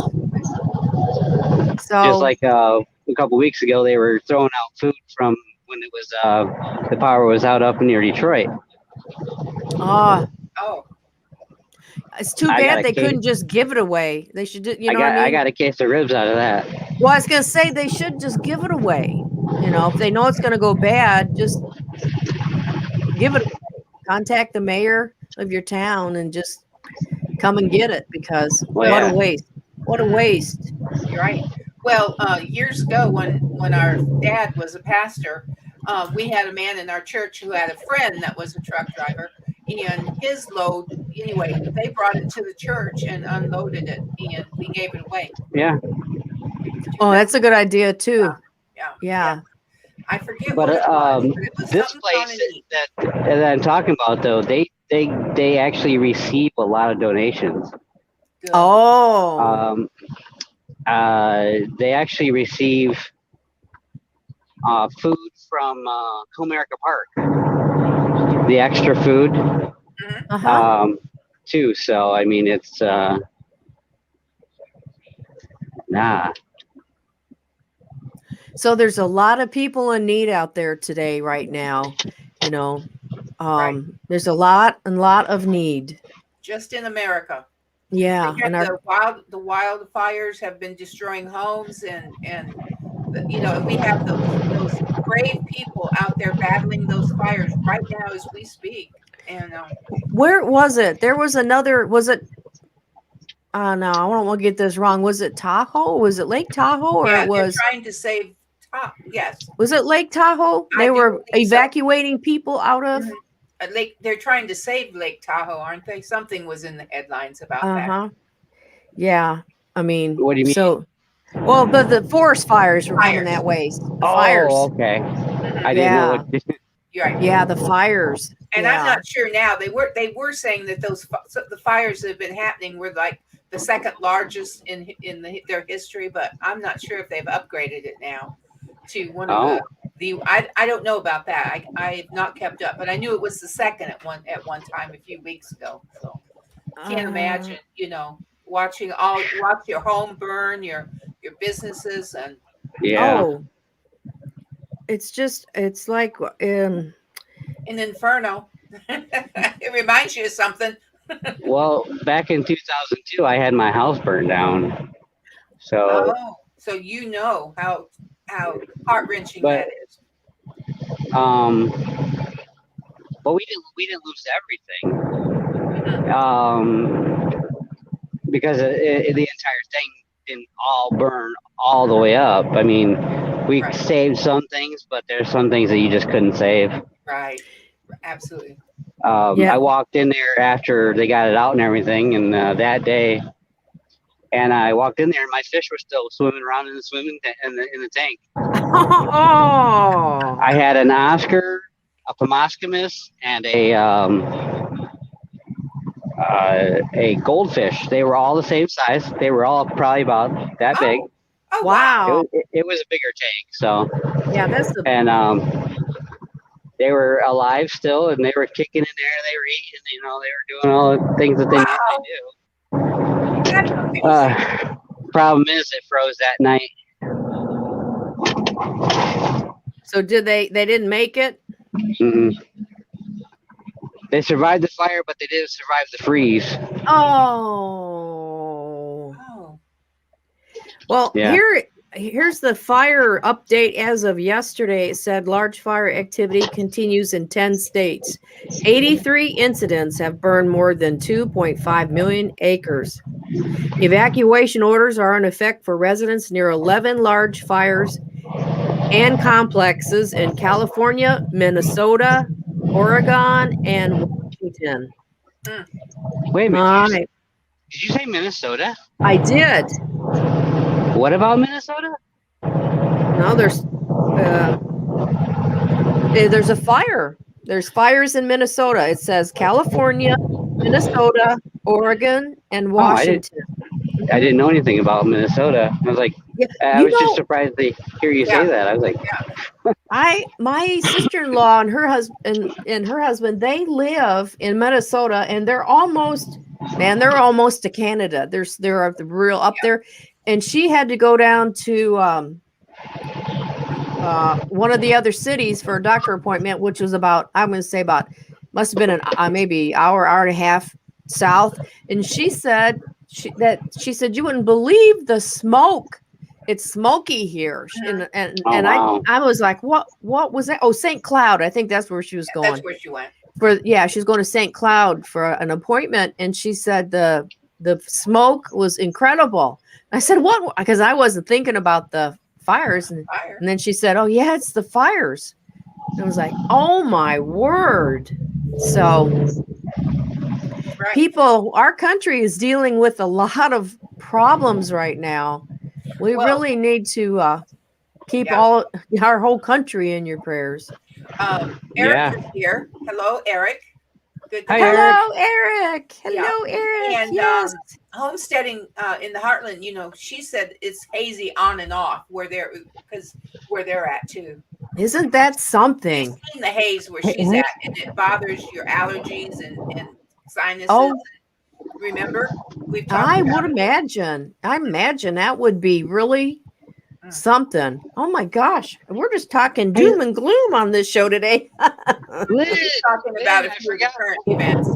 So just like a couple weeks ago, they were throwing out food from when it was the power was out up near Detroit. Oh. It's too bad they couldn't just give it away. They should, I got a case of ribs out of that. Well, I was gonna say they should just give it away. If they know it's gonna go bad, just give it away. Contact the mayor of your town and just come and get it, because what a waste. What a waste. You're right. Well, years ago when our dad was a pastor, we had a man in our church who had a friend that was a truck driver, and his load, anyway, they brought it to the church and unloaded it, and we gave it away. Yeah. Oh, that's a good idea too. Yeah. I forget But what it was, but it was this something place neat. that I'm talking about though, they actually receive a lot of donations. Good. Oh. They actually receive food from Comerica Park, the extra food, too. So I mean, it's So there's a lot of people in need out there today, right now. There's a lot of need. Just in America. Yeah, and the wildfires have been destroying homes, and we have those brave people out there battling those fires right now as we speak. And where was it? There was another. Was it? No, I don't want to get this wrong. Was it Tahoe? Was it Lake Tahoe, or yeah, it was? they're trying to save. Yes. Was it Lake Tahoe? They were evacuating people out of. They're trying to save Lake Tahoe, aren't they? Something was in the headlines about that. Yeah, I mean, what do you mean? So, well, the forest fires were coming that way. The fires. Okay. I didn't know what. Right. Yeah, the fires. And I'm not sure now. They were saying that the fires that have been happening were like the second largest in their history, but I'm not sure if they've upgraded it now to one of the I don't know about that. I've not kept up, but I knew it was the second at one time a few weeks ago. So can't imagine, watch your home burn, your businesses, and it's like an inferno. It reminds you of something. Well, back in 2002, I had my house burned down. So so how heart-wrenching that is. But we didn't lose everything. Because the entire thing didn't all burn all the way up. I mean, we saved some things, but there's some things that you just couldn't save. Right. Absolutely. I walked in there after they got it out and everything, and that day, and I walked in there, and my fish were still swimming around in the tank. Oh! I had an Oscar, a Pomoskamus, and a goldfish. They were all the same size. They were all probably about that big. Oh wow! It was a bigger tank, so that's they were alive still, and they were kicking in there. They were eating. They were doing all the things that they normally do. Problem is, it froze that night. So did they didn't make it? Mm-hmm. They survived the fire, but they didn't survive the freeze. Oh. Well, here's the fire update as of yesterday. It said large fire activity continues in 10 states. 83 incidents have burned more than 2.5 million acres. Evacuation orders are in effect for residents near 11 large fires and complexes in California, Minnesota, Oregon, and Washington. Wait a minute. Did you say Minnesota? I did. What about Minnesota? No, there's a fire. There's fires in Minnesota. It says California, Minnesota, Oregon, and Washington. I didn't know anything about Minnesota. I was like, I was just surprised to hear you say that. I was like, my sister-in-law and her husband, they live in Minnesota, and they're almost to Canada. They're real up there, and she had to go down to one of the other cities for a doctor appointment, which was must have been maybe hour and a half south, and she said you wouldn't believe the smoke. It's smoky here. And I was like, what was that? Oh, St. Cloud. I think that's where she was going. That's where she went. She's going to St. Cloud for an appointment. And she said the smoke was incredible. I said, what? Because I wasn't thinking about the fires. And then she said, oh yeah, it's the fires. And I was like, oh my word. So people, our country is dealing with a lot of problems right now. We really need to keep our whole country in your prayers. Eric is here. Hello, Eric. Good to Hello, Eric. Hello, Eric. And yes. Homesteading in the Heartland, she said it's hazy on and off where they're at too. Isn't that something? She's seen the haze where she's at, and it bothers your allergies and sinuses. Oh. Remember? I would imagine. I imagine that would be really something. Oh my gosh. We're just talking doom and gloom on this show today. He's talking about a few of the current events.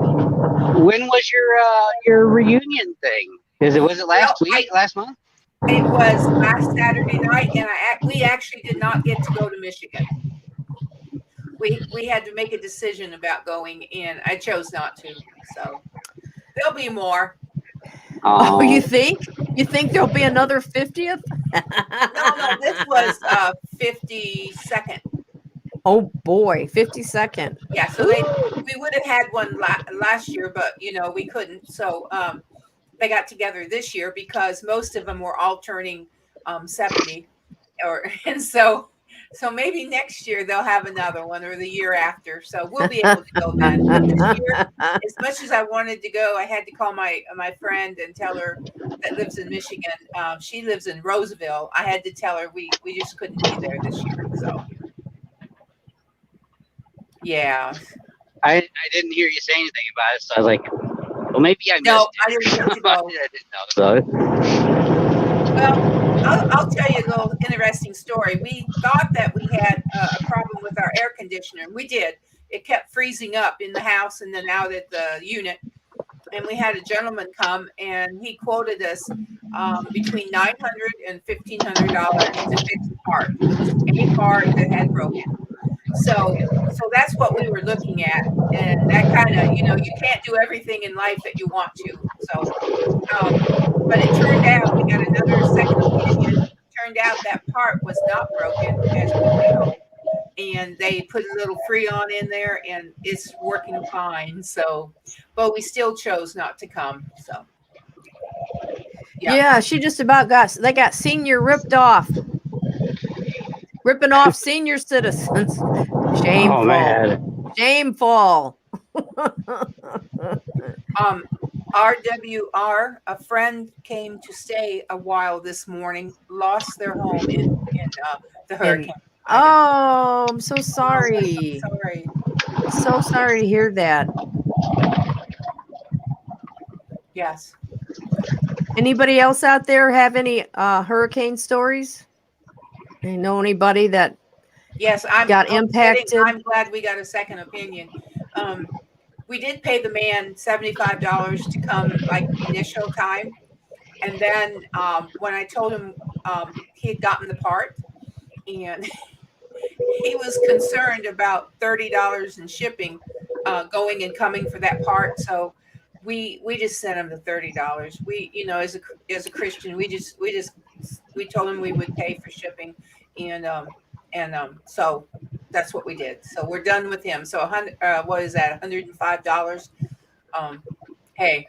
When was your reunion thing? Was it last week, last month? It was last Saturday night, and we actually did not get to go to Michigan. We had to make a decision about going, and I chose not to. So there'll be more. Oh, you think? You think there'll be another 50th? No, this was 52nd. Oh boy, 52nd. Yeah, so we would have had one last year, but we couldn't. So they got together this year because most of them were all turning 70, and so maybe next year they'll have another one, or the year after. So we'll be able to go then. But this year, as much as I wanted to go, I had to call my friend and tell her that lives in Michigan. She lives in Roseville. I had to tell her we just couldn't be there this year. So yeah, I didn't hear you say anything about it, so I was like, well, maybe I missed no, it. I didn't get to go. I didn't know. So. Well, I'll tell you a little interesting story. We thought that we had a problem with our air conditioner. We did. It kept freezing up in the house and then out at the unit. And we had a gentleman come, and he quoted us between $900 and $1,500 to fix a part. It was a part that had broken. So that's what we were looking at. And that kind of, you can't do everything in life that you want to. So, but it turned out, we got another second opinion. Turned out that part was not broken as we know. And they put a little Freon in there, and it's working fine. So, but we still chose not to come. So, yeah, she just about they got senior ripped off. Ripping off senior citizens. Shameful. Oh, man. Shameful. RWR, a friend came to stay a while this morning, lost their home in the hurricane. Oh, I'm so sorry. Sorry. So sorry to hear that. Yes. Anybody else out there have any hurricane stories? You know anybody that got impacted? I'm glad we got a second opinion. We did pay the man $75 to come like initial time. And then when I told him he had gotten the part, and he was concerned about $30 in shipping going and coming for that part. So we just sent him the $30. We, as a Christian, we told him we would pay for shipping, and so that's what we did. So we're done with him. So what is that? $105. Hey,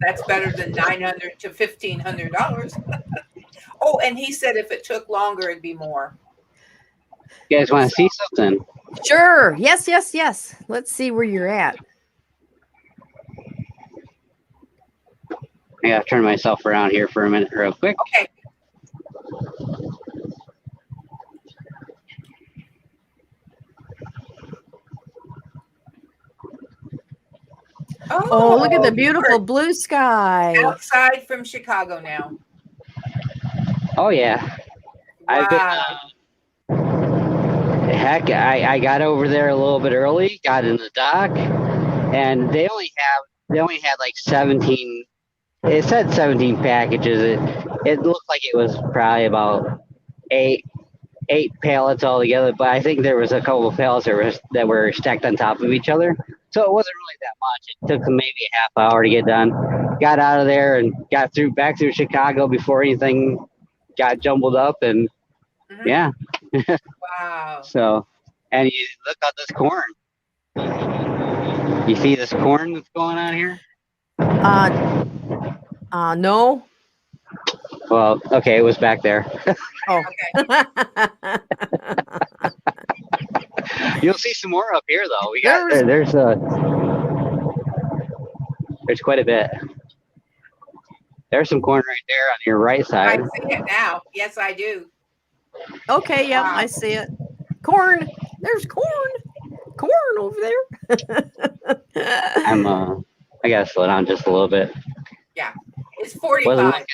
that's better than $900 to $1,500. Oh, and he said if it took longer, it'd be more. You guys want to see something? Sure. Yes. Let's see where you're at. I gotta turn myself around here for a minute real quick. Okay. Oh, look at the beautiful blue sky. Outside from Chicago now. Oh, yeah. Wow. Heck, I got over there a little bit early, got in the dock, and they only had like 17. It said 17 packages. It looked like it was probably about eight pallets altogether, but I think there was a couple of pallets that were stacked on top of each other. So it wasn't really that much. It took them maybe a half hour to get done. Got out of there and got back through Chicago before anything got jumbled up, and yeah. Wow. So, and you look at this corn. You see this corn that's going on here? No. Well, okay, it was back there. Oh. Okay. You'll see some more up here, though. We got there's quite a bit. There's some corn right there on your right side. I see it now. Yes, I do. Okay, yeah, wow. I see it. Corn. There's corn. Corn over there. I gotta slow down just a little bit. Yeah, it's 45.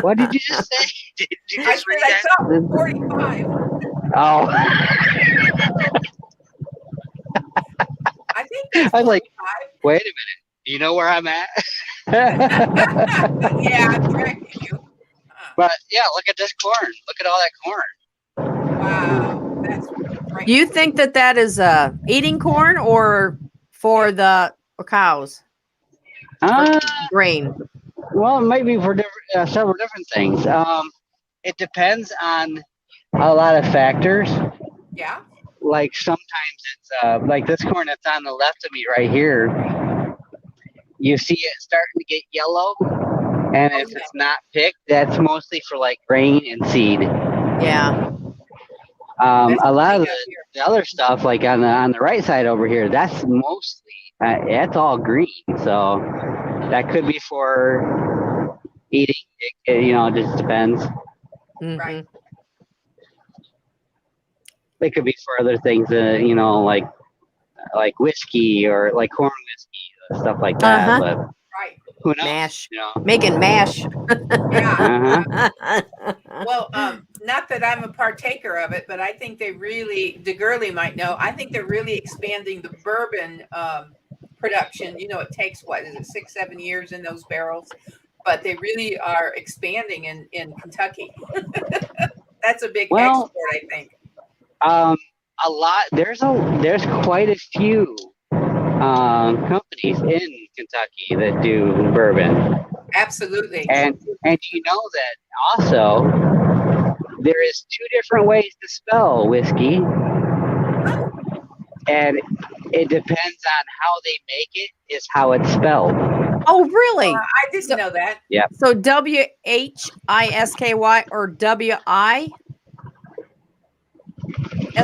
What did you just say? Did you I just said read I that? saw 45. Oh, I think that's I was like, 45. wait a minute. Do you know where I'm at? Yeah, I'm tracking you. But yeah, look at this corn. Look at all that corn. Wow, that's great. Do you think that is eating corn or for the cows? Uh, Grain. well, it might be for several different things. It depends on a lot of factors. Yeah. Like sometimes it's like this corn that's on the left of me right here. You see it starting to get yellow, and if yeah. it's not picked, that's mostly for like grain and seed. Yeah. That's A lot the of thing up here. the other stuff, like on the right side over here, that's mostly that's all green. So that could be for eating. It just depends. Mhm. Right. It could be for other things, like whiskey or like corn whiskey, stuff like that. Uh-huh. But Right. who knows? Mash. You know. Making mash. Yeah. Uh-huh. Well, not that I'm a partaker of it, but I think they really, DeGurley might know, I think they're really expanding the bourbon production. You know, it takes, what is it, 6-7 years in those barrels, but they really are expanding in Kentucky. That's a big Well, export, I think. a lot. There's quite a few companies in Kentucky that do bourbon. Absolutely. And you know that also there is 2 different ways to spell whiskey, and it depends on how they make it is how it's spelled. Oh, really? I didn't know that. Yeah. So WHISKY or WI?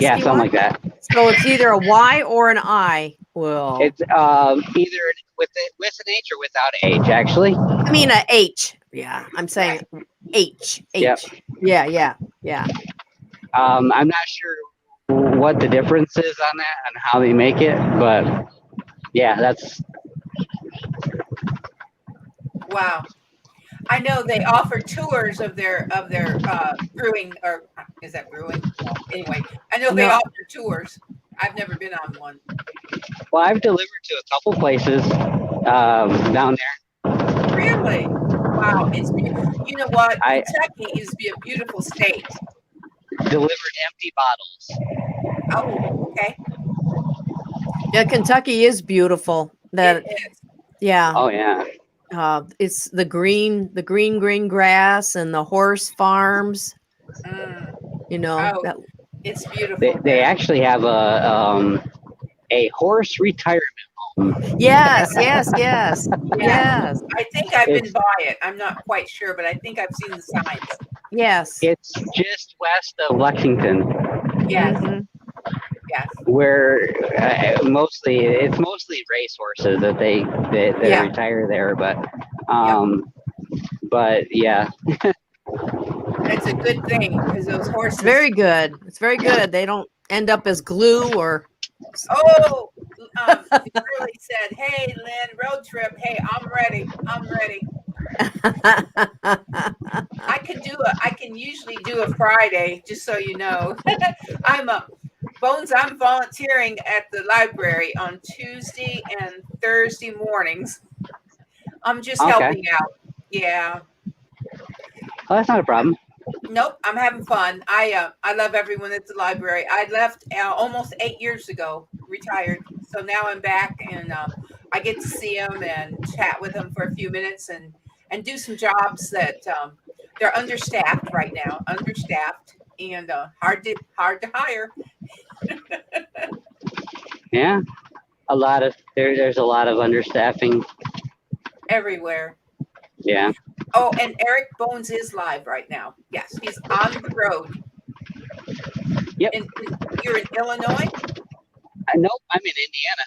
Yeah, something like that. So it's either a Y or an I. Well, It's either with an H or without an H, actually. I mean a H. Yeah, I'm saying H. Yep. Yeah. I'm not sure what the difference is on that and how they make it, but yeah, that's Wow. I know they offer tours of their brewing, or is that brewing? Well, anyway, I know they No. offer tours. I've never been on one. well, I've delivered to a couple places down there. Really? Wow. You know what? I Kentucky is a beautiful state. delivered empty bottles. Oh, okay. Yeah, Kentucky is beautiful. It is. Yeah. Oh yeah. It's the green grass and the horse farms. You know, Oh, that, it's beautiful. They actually have a horse retirement home. yes. Yeah. I think I've been It's- by it. I'm not quite sure, but I think I've seen the signs. Yes. It's just west of Lexington, Yes. Mhm. Yes. where it's mostly racehorses that they Yeah. retire there, but yeah. That's a good thing because those horses. It's very good. It's very good. They don't end up as glue or. Oh, Shirley said, "Hey, Lynn, road trip. Hey, I'm ready. I'm ready. I can usually do a Friday, just so you know. I'm volunteering at the library on Tuesday and Thursday mornings. I'm just Okay. helping out. Yeah. Oh, that's not a problem. Nope, I'm having fun. I love everyone at the library. I left almost 8 years ago, retired. So now I'm back, and I get to see them and chat with them for a few minutes and do some jobs that they're understaffed right now, and hard to hire. Yeah, there's a lot of understaffing. Everywhere. Yeah. Oh, and Eric Bonez is live right now. Yes, he's on the road. Yep. You're in Illinois? Nope, I'm in Indiana.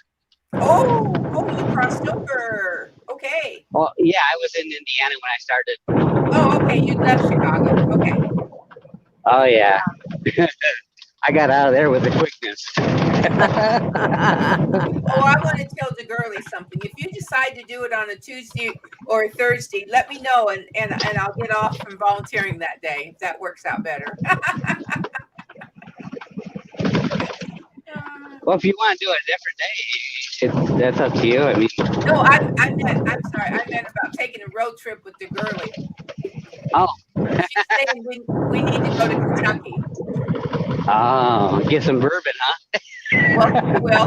Oh, you crossed over. Okay. Well, yeah, I was in Indiana when I started. Oh, okay. You left Chicago. Okay. Oh yeah. I got out of there with the quickness. Oh, I want to tell the girlie something. If you decide to do it on a Tuesday or a Thursday, let me know, and I'll get off from volunteering that day if that works out better. Well, if you want to do it a different day, that's up to you. I mean, No, I'm sorry. I meant about taking a road trip with the girlie. Oh. She's saying we need to go to Kentucky. Oh, get some bourbon, huh? Well, we will.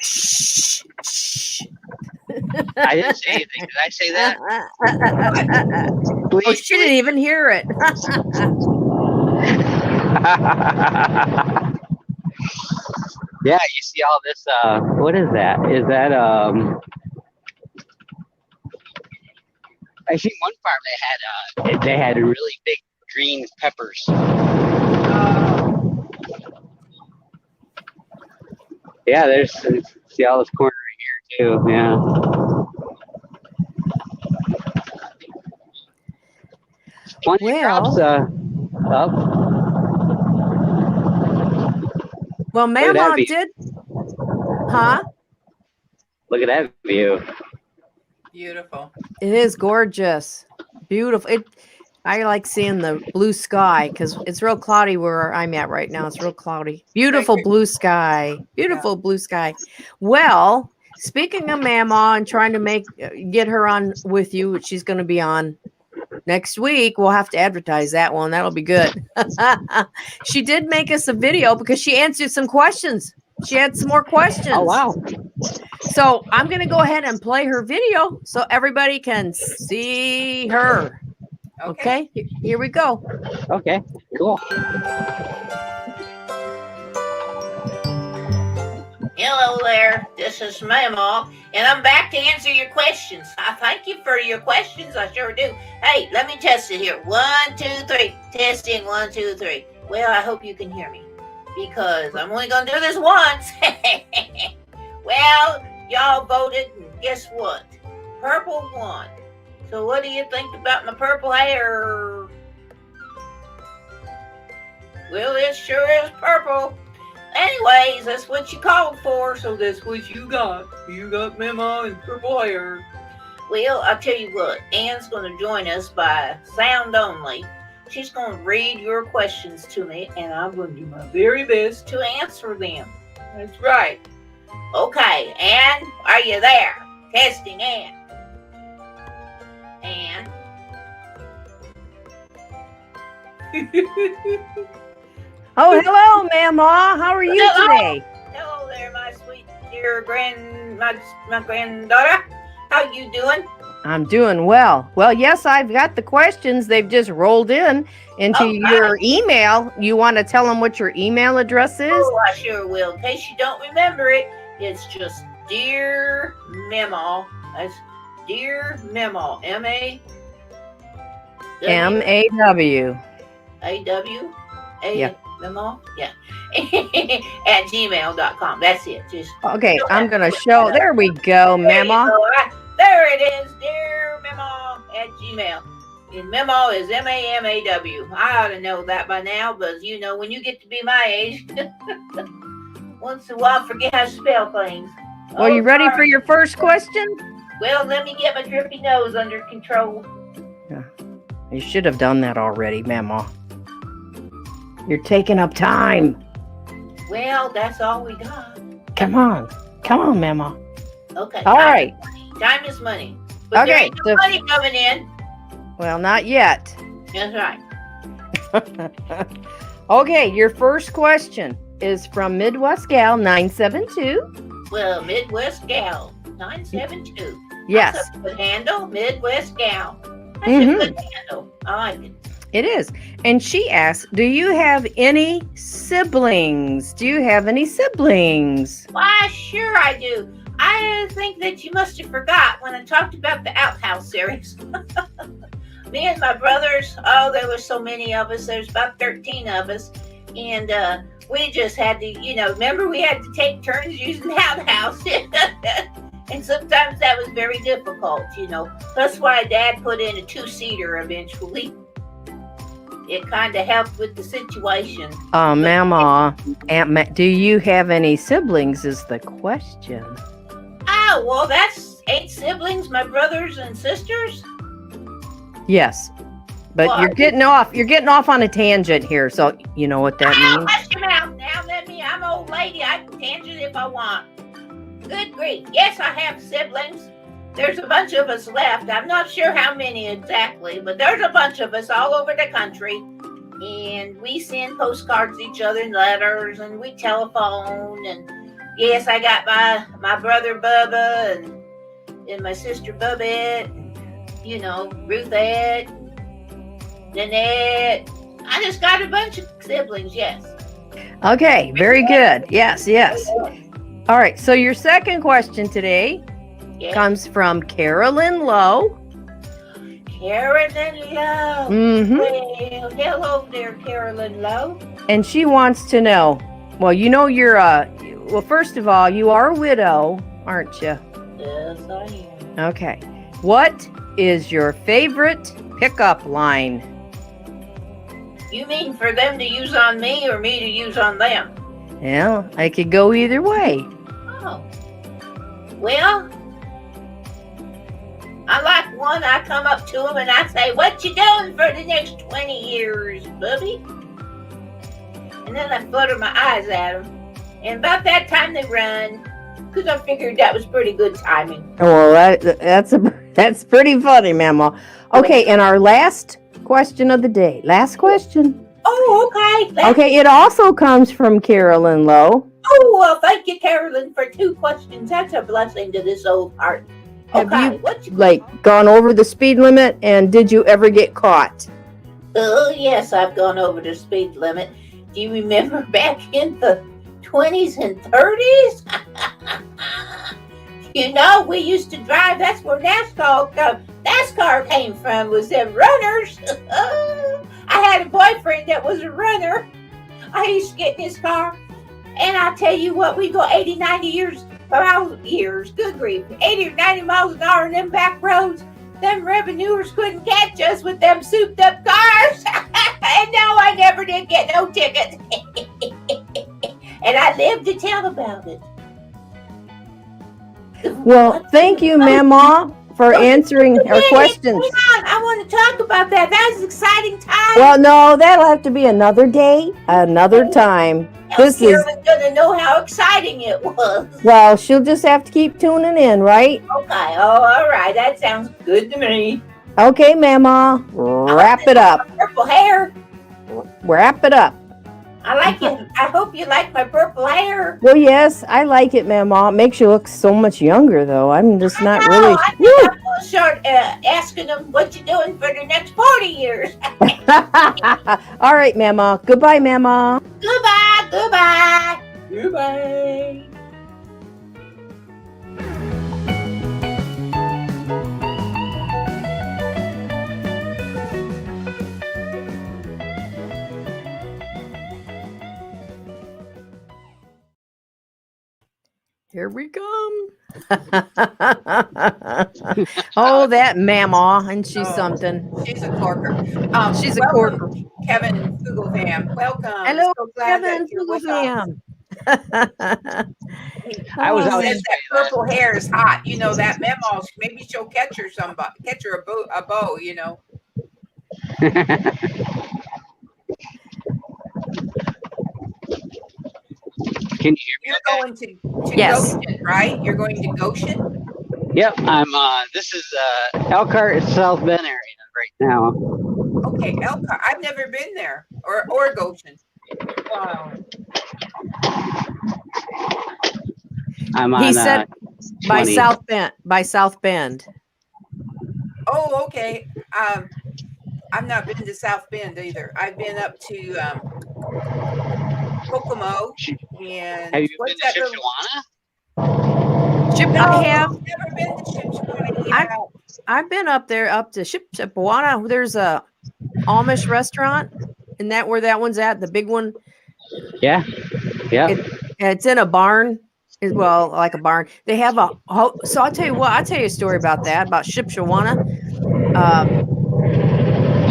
Shh, shh. I didn't say anything. Did I say that? Oh, she didn't even hear it. Yeah, you see all this. What is that? Is that I seen one farm they had really big green peppers. Yeah, there's see all this corn right here too. Yeah. One of your crops up. Well, Mama did. Huh? Look at that view. Beautiful. It is gorgeous. Beautiful. I like seeing the blue sky because it's real cloudy where I'm at right now. It's real cloudy. Beautiful blue sky. Beautiful blue sky. Well, speaking of Mama and trying to get her on with you, which she's going to be on next week. We'll have to advertise that one. That'll be good. She did make us a video because she answered some questions. She had some more questions. Oh, wow. So I'm going to go ahead and play her video so everybody can see her. Okay. Here we go. Okay, cool. Hello there, this is Mama, and I'm back to answer your questions. I thank you for your questions, I sure do. Hey, let me test it here. 1, 2, 3. Testing, 1, 2, 3. Well, I hope you can hear me, because I'm only going to do this once. Well, y'all voted, and guess what? Purple won. So what do you think about my purple hair? Well, it sure is purple. Anyways, that's what you called for, so that's what you got. You got Mama and purple hair. Well, I'll tell you what, Ann's going to join us by sound only. She's going to read your questions to me, and I'm going to do my very best to answer them. That's right. Okay, Ann, are you there? Testing, Ann. Ann. Oh, hello, Mama. How are you today? Hello there, my sweet dear my granddaughter. How you doing? I'm doing well. Well, yes, I've got the questions. They've just rolled into your email. You want to tell them what your email address is? Oh, I sure will. In case you don't remember it, it's just Dear Memo. That's Dear Memo. M-A-W. M-A-W. Yeah. Memo? Yeah. At gmail.com. That's it. Just okay, I'm going to show. There we go, Memo. There it is. Dear Memo at Gmail. And Memo is M-A-M-A-W. I ought to know that by now, but you know, when you get to be my age, once in a while I forget how to spell things. Well, you ready for your first question? Well, let me get my drippy nose under control. Yeah. You should have done that already, Memo. You're taking up time. Well, that's all we got. Come on, Memo. Okay. All right. Time is money. But there ain't no money coming in. Well, not yet. That's right. Okay, your first question is from Midwest Gal 972. Well, Midwest Gal 972. Yes. That's a good handle, Midwest Gal. That's a good handle. I like it. It is. And she asks, do you have any siblings? Why, sure I do. I think that you must have forgot when I talked about the Outhouse series. Me and my brothers, there were so many of us. There's about 13 of us. And we just had to, remember we had to take turns using the outhouse. And sometimes that was very difficult, That's why Dad put in a 2-seater eventually. it kind of helped with the situation. Mama, do you have any siblings? Is the question. Oh, well, that's 8 siblings, my brothers and sisters. Yes, but Well, you're getting off on a tangent here, so you know what that means. Hush your mouth now. I'm an old lady. I can tangent if I want. Good grief. Yes, I have siblings. There's a bunch of us left. I'm not sure how many exactly, but there's a bunch of us all over the country. And we send postcards to each other and letters, and we telephone. And yes, I got my brother Bubba and my sister Bubette, and, Ruthette, Nanette. I just got a bunch of siblings, yes. Okay, very good. Yes. All right, so your second question today comes from Carolyn Lowe. Carolyn Lowe. Mm-hmm. Well, hello there, Carolyn Lowe. And she wants to know, well, you're well, first of all, you are a widow, aren't you? Yes, I am. Okay. What is your favorite pickup line? You mean for them to use on me or me to use on them? Yeah, I could go either way. Oh. Well, I like one. I come up to them and I say, what you doing for the next 20 years, Bubby? And then I flutter my eyes at them. And about that time they run, because I figured that was pretty good timing. Well, that's pretty funny, Mama. Okay, and our last question of the day. Last question. Oh, okay. Okay, it also comes from Carolyn Lowe. Oh, well, thank you, Carolyn, for 2 questions. That's a blessing to this old heart. Have Okay, you gone over the speed limit, and did you ever get caught? Oh, yes, I've gone over the speed limit. Do you remember back in the 20s and 30s? We used to drive. That's where NASCAR came from, was them runners. I had a boyfriend that was a runner. I used to get in his car, and I tell you what, we go 80, 90 years, good grief, 80 or 90 miles an hour in them back roads. Them revenuers couldn't catch us with them souped up cars. And no, I never did get no ticket. And I lived to tell about it. Well, thank you, Mama, for answering our questions. I want to talk about that. That was an exciting time. Well, no, that'll have to be another day, another time. Carolyn's gonna know how exciting it was. Well, she'll just have to keep tuning in, right? Okay, all right. That sounds good to me. Okay, Mama, wrap it up. Purple hair. Wrap it up. I like it. I hope you like my purple hair. Well, yes, I like it, Mama. It makes you look so much younger, though. I'm just not I really. think I'm gonna start asking them what you doing for the next 40 years. All right, Mama. Goodbye, Mama. Goodbye. Goodbye. Here we come. Oh, that Mama, and she's something. She's a corker. She's a welcome, corker. Kevin Fugelfam. Welcome. Hello, So glad Kevin that you're with us. Fugelfam. I was He out says that purple hair is hot. That memo. Maybe she'll catch her a bow. Can you hear me? You're going to Yes. Goshen, right? You're going to Goshen. Yep, I'm. This is Elkhart, South Bend area right now. Okay, Elkhart. I've never been there, or Goshen. Wow. I'm on. He said by 20. South Bend. By South Bend. Oh, okay. I've not been to South Bend either. I've been up to Kokomo. And Have you what's been to that little- Ship, No, I have. I've never been to Shipshewana. I've been up there, up to Shipshewana. There's a Amish restaurant. Isn't that where that one's at? The big one. Yeah. Yeah. It's in a barn. Well, like a barn. They have so I'll tell you what. I'll tell you a story about that, about Shipshewana.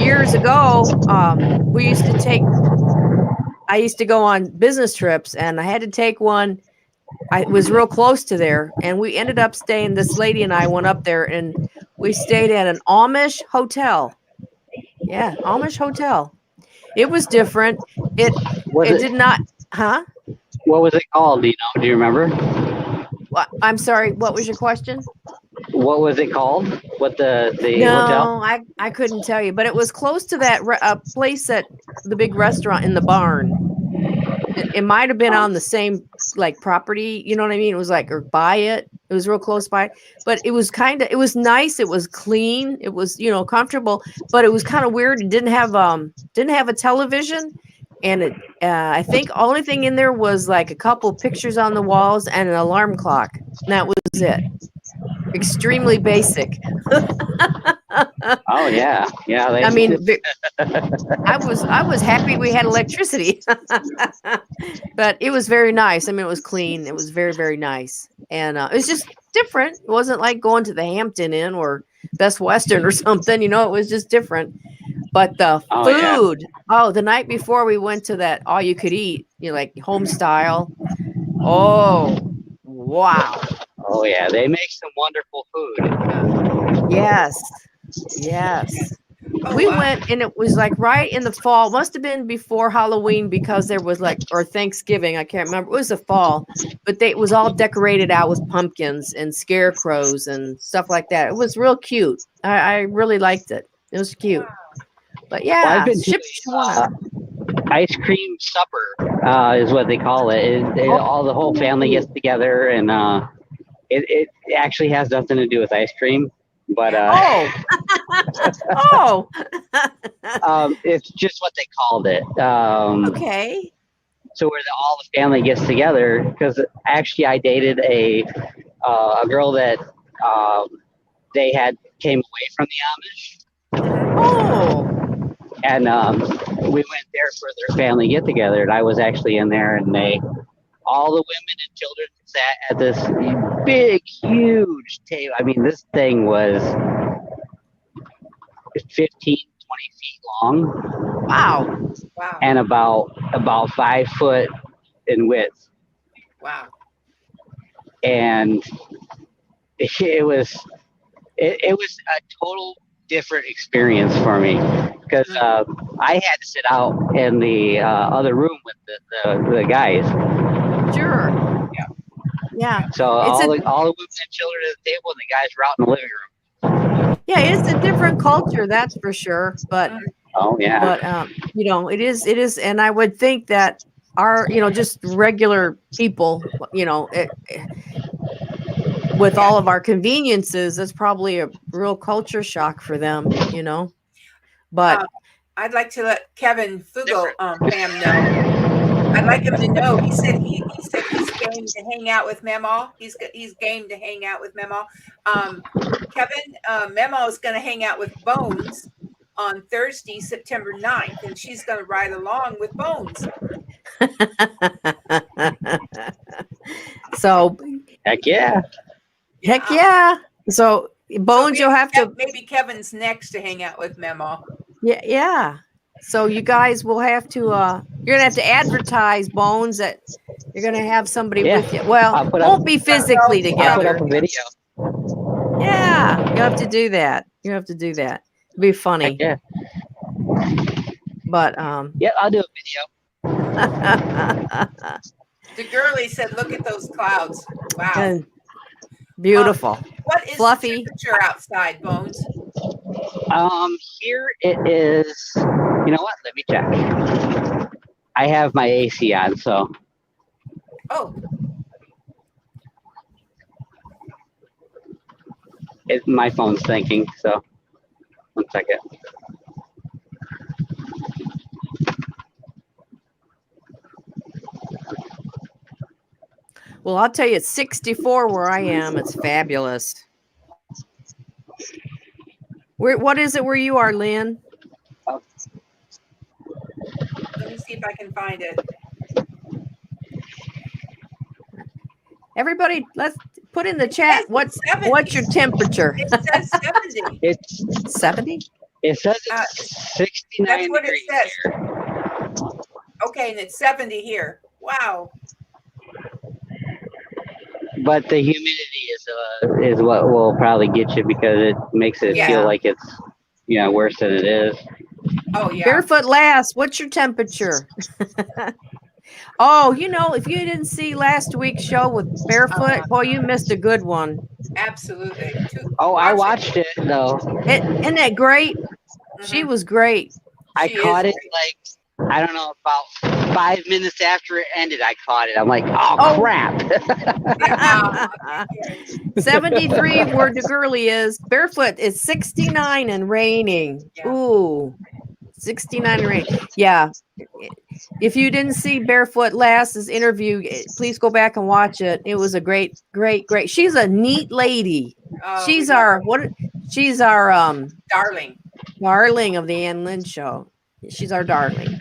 years ago, I used to go on business trips, and I had to take one. I was real close to there, and we ended up staying. This lady and I went up there, and we stayed at an Amish hotel. Yeah, Amish hotel. It was different. It did not, huh? What was it called? Do you know? Do you remember? I'm sorry. What was your question? What was it called? What the No, hotel? I couldn't tell you, but it was close to that place at the big restaurant in the barn. It might have been on the same like property, you know what I mean? It was like, or by it. It was real close by, but it was it was nice. It was clean. It was, comfortable, but it was kind of weird. It didn't have a television, and I think only thing in there was like a couple pictures on the walls and an alarm clock. And that was it. Extremely basic. Oh yeah. I mean, I was happy we had electricity, but it was very nice. I mean, it was clean. It was very, very nice. And it was just different. It wasn't like going to the Hampton Inn or Best Western or something, it was just different. But the food, the night before we went to that all you could eat, like home style. Oh, wow. Oh yeah, they make some wonderful food. Yes. Oh, We wow. went, and it was like right in the fall. Must have been before Halloween, because there was or Thanksgiving. I can't remember. It was the fall, but it was all decorated out with pumpkins and scarecrows and stuff like that. It was real cute. I really liked it. It was cute. But Well, I've yeah, been to ice cream supper is what they call it. All the whole family gets together, and it actually has nothing to do with ice cream, but it's just what they called it. Okay. So where all the family gets together, because actually I dated a girl that they came away from the Amish. Oh. And we went there for their family get together, and I was actually in there, and all the women and children sat at this big, huge table. I mean, this thing was 15, 20 feet long. Wow. And about 5 foot in width. Wow. And it was a total different experience for me, because I had to sit out in the other room with the guys. Sure. Yeah. So all the women and children at the table, and the guys were out in the living room. Yeah, it's a different culture, that's for sure. But it is, and I would think that our, just regular people, with all of our conveniences, it's probably a real culture shock for them, But I'd like to let Kevin Fugo fam know. I'd like him to know. He said he's game to hang out with Memo. He's game to hang out with Memo. Kevin, Memo is going to hang out with Bonez on Thursday, September 9th, and she's going to ride along with Bonez. So heck yeah. So Bonez, you'll have to. Maybe Kevin's next to hang out with Memo. Yeah. So you guys will have to. You're gonna have to advertise, Bonez, that you're gonna have somebody with you. Well, won't be physically together. I'll put up a video. Yeah, you have to do that. It'll be funny. Heck yeah. But yeah, I'll do a video. The girlie said, "Look at those clouds! Wow, and beautiful." What is fluffy the temperature outside, Bonez? Here it is. You know what? Let me check. I have my AC on, so. Oh. My phone's thinking, so 1 second. Well, I'll tell you, it's 64 where I am. It's fabulous. What is it where you are, Lynn? Let me see if I can find it. Everybody, let's put in the chat. What's your temperature? It says 70. It's 70. It says Uh, it's 69 That's what it degrees says. here. Okay, and it's 70 here. Wow. But the humidity is what will probably get you because it makes it Yeah. feel like it's worse than it is. Oh yeah. Barefoot Lass, what's your temperature? Oh, if you didn't see last week's show with Barefoot, boy, you missed a good one. Absolutely. Oh, I watched it though. Isn't that great? She was great. I She caught is it like, I don't know, about 5 minutes after it ended. I caught it. I'm like, oh crap. Yeah. 73 where the girly is. Barefoot is 69 and raining. Yeah. Ooh, 69 and rain. Yeah. If you didn't see Barefoot Lass's interview, please go back and watch it. It was a great. She's a neat lady. She's our darling. Darling of the Ann Lynn Show. She's our darling.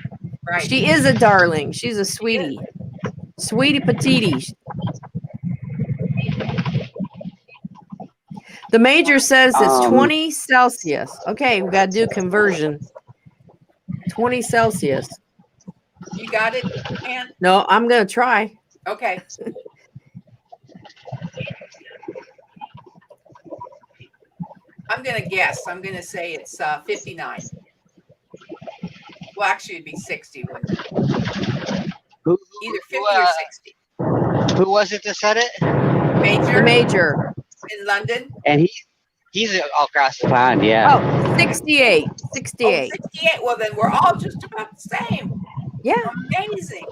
Right. She is a darling. She's a sweetie. Sweetie patootie. The major says it's 20 Celsius. Okay, we got to do conversion. 20 Celsius. You got it, Ann? No, I'm going to try. Okay. I'm going to guess. I'm going to say it's 59. Well, actually, it'd be 60. Wouldn't it? Either 50 or 60. Who was it that said it? The major. In London. And he's all across the pond, yeah. Oh, 68. 68. Oh, 68. Well, then we're all just about the same. Yeah. Amazing.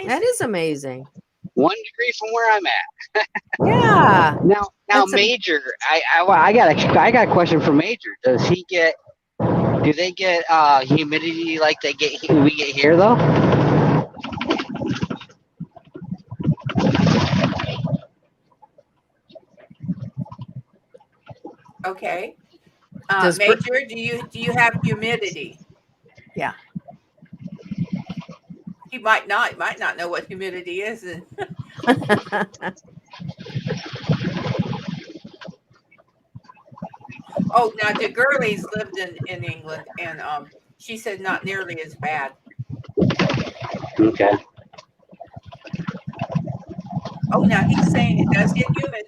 That is amazing. 1 degree from where I'm at. Yeah. Now, Major, I got a question for Major. Do they get humidity like we get here though? Okay. Major, do you have humidity? Yeah. He might not know what humidity is. Oh, now the girlies lived in England, and she said not nearly as bad. Okay. Oh, now he's saying it does get humid.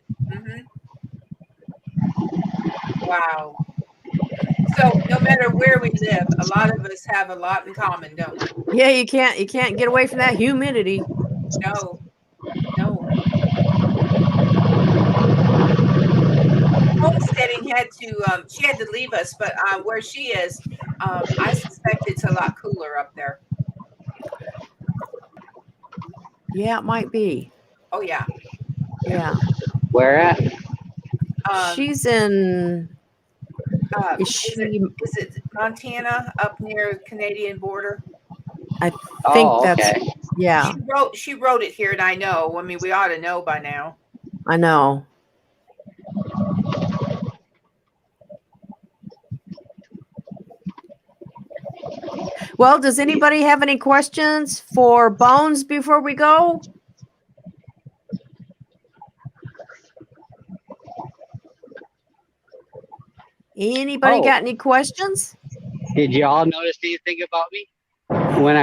Wow. So no matter where we live, a lot of us have a lot in common, don't we? Yeah, you can't get away from that humidity. No. Homesteading she had to leave us, but where she is, I suspect it's a lot cooler up there. Yeah, it might be. Oh yeah. Yeah. Where at? She's in. Is it Montana up near the Canadian border? I think that's okay. Yeah. She wrote it here, and I know. I mean, we ought to know by now. I know. Well, does anybody have any questions for Bones before we go? Anybody got any questions? Did you all notice anything about me when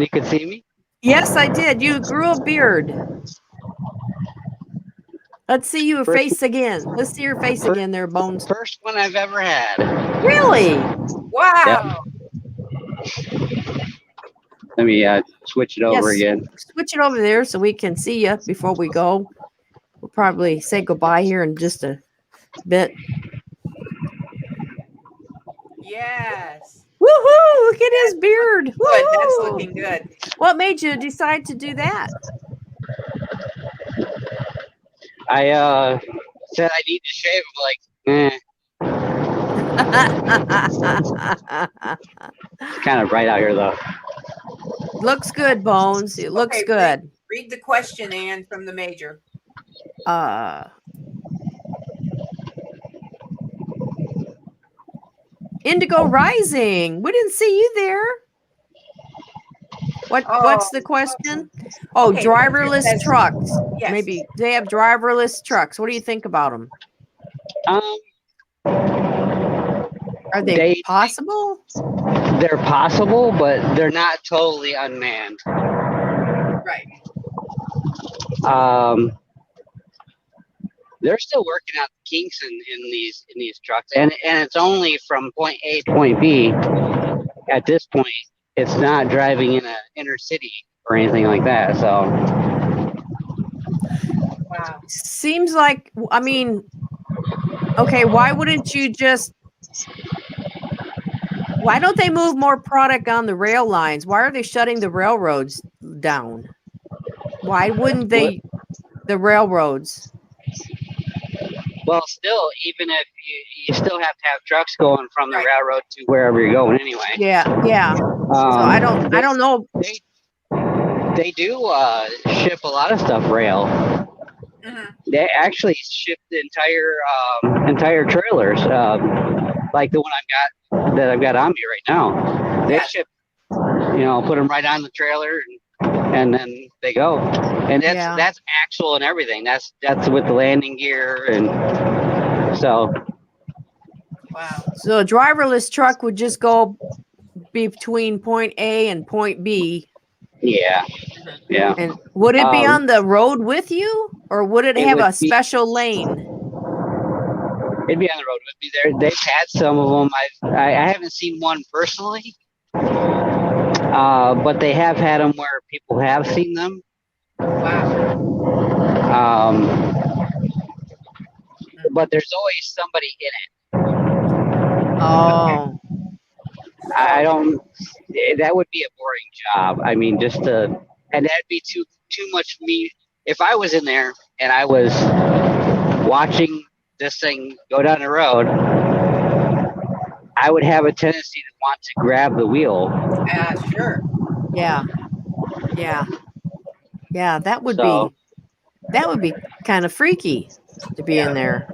you could see me? Yes, I did. You grew a beard. Let's see your face again. Let's see your face again there, Bones. First one I've ever had. Really? Wow. Yep. Let me switch it over again. Switch it over there so we can see you before we go. We'll probably say goodbye here in just a bit. Yes. Woohoo! Look at his beard. Good. Woo-hoo. That's looking good. What made you decide to do that? I said I need to shave. I'm like, It's kind of bright out here, though. Looks good, Bones. It looks good. Read the question, Ann, from the major. Indigo Rising. We didn't see you there. What's the question? Oh, driverless trucks. Yes. Maybe they have driverless trucks. What do you think about them? Are Are they possible? They're possible, but they're not totally unmanned. Right. They're still working out the kinks in these trucks, and it's only from point A to point B. At this point, it's not driving in an inner city or anything like that. So, Wow. Seems like, I mean, okay, why wouldn't you just? Why don't they move more product on the rail lines? Why are they shutting the railroads down? Why wouldn't they? The railroads. well, still, even if you still have to have trucks going from the Right. railroad to wherever you're going anyway. Yeah. So I don't know. They do ship a lot of stuff rail. Mhm. They actually ship the entire trailers, like the one I've got on me right now. They Yeah. ship, put them right on the trailer, and then they go. And that's actual and everything. That's with the landing gear, and so. Wow. So a driverless truck would just go between point A and point B. Yeah. And would it be on the road with you, or would it have a special lane? It'd be on the road with me. They've had some of them. I haven't seen one personally, but they have had them where people have seen them. Wow. But there's always somebody in it. Oh. I don't. That would be a boring job. I mean, and that'd be too much me. If I was in there and I was watching this thing go down the road, I would have a tendency to want to grab the wheel. Sure. Yeah. That would be kind of freaky to be in there.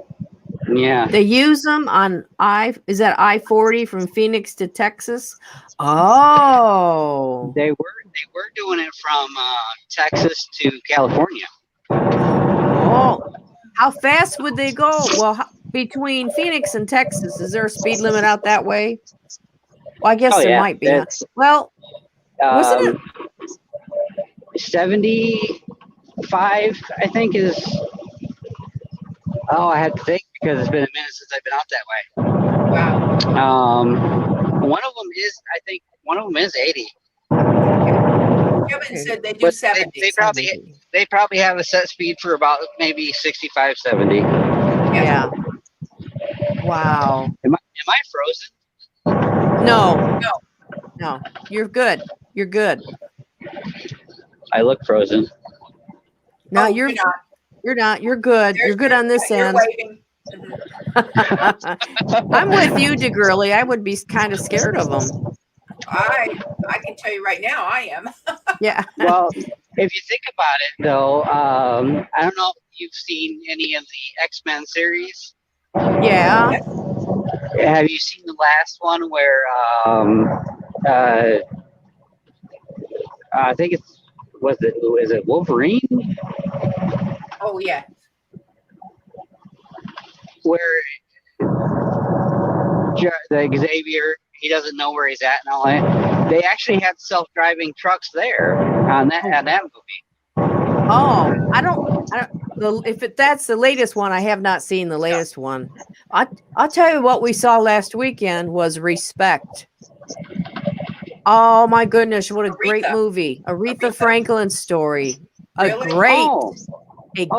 Yeah. They use them on I-40 from Phoenix to Texas? Oh. They were doing it from Texas to California. Oh. How fast would they go? Well, between Phoenix and Texas, is there a speed limit out that way? Well, I guess there might be. Huh? Well, wasn't it 75? I think is. Oh, I had to think because it's been a minute since I've been out that way. Wow. One of them is 80. Kevin said they do 70. They probably have a set speed for about maybe 65, 70. Yeah. Wow. Am I frozen? No. You're good. I look frozen. No, you're not. You're not. You're good. You're good on this end. I'm with you, DeGurley. I would be kind of scared of them. I can tell you right now, I am. Yeah. Well, if you think about it, though, I don't know if you've seen any of the X-Men series. Yeah. Have you seen the last one where I think is it Wolverine? Oh yeah. Where the Xavier, he doesn't know where he's at and all that. They actually had self-driving trucks there on that movie. Oh, I don't. That's the latest one, I have not seen the latest one. I'll tell you what we saw last weekend was Respect. Oh my goodness, what a great movie! Aretha Franklin's story.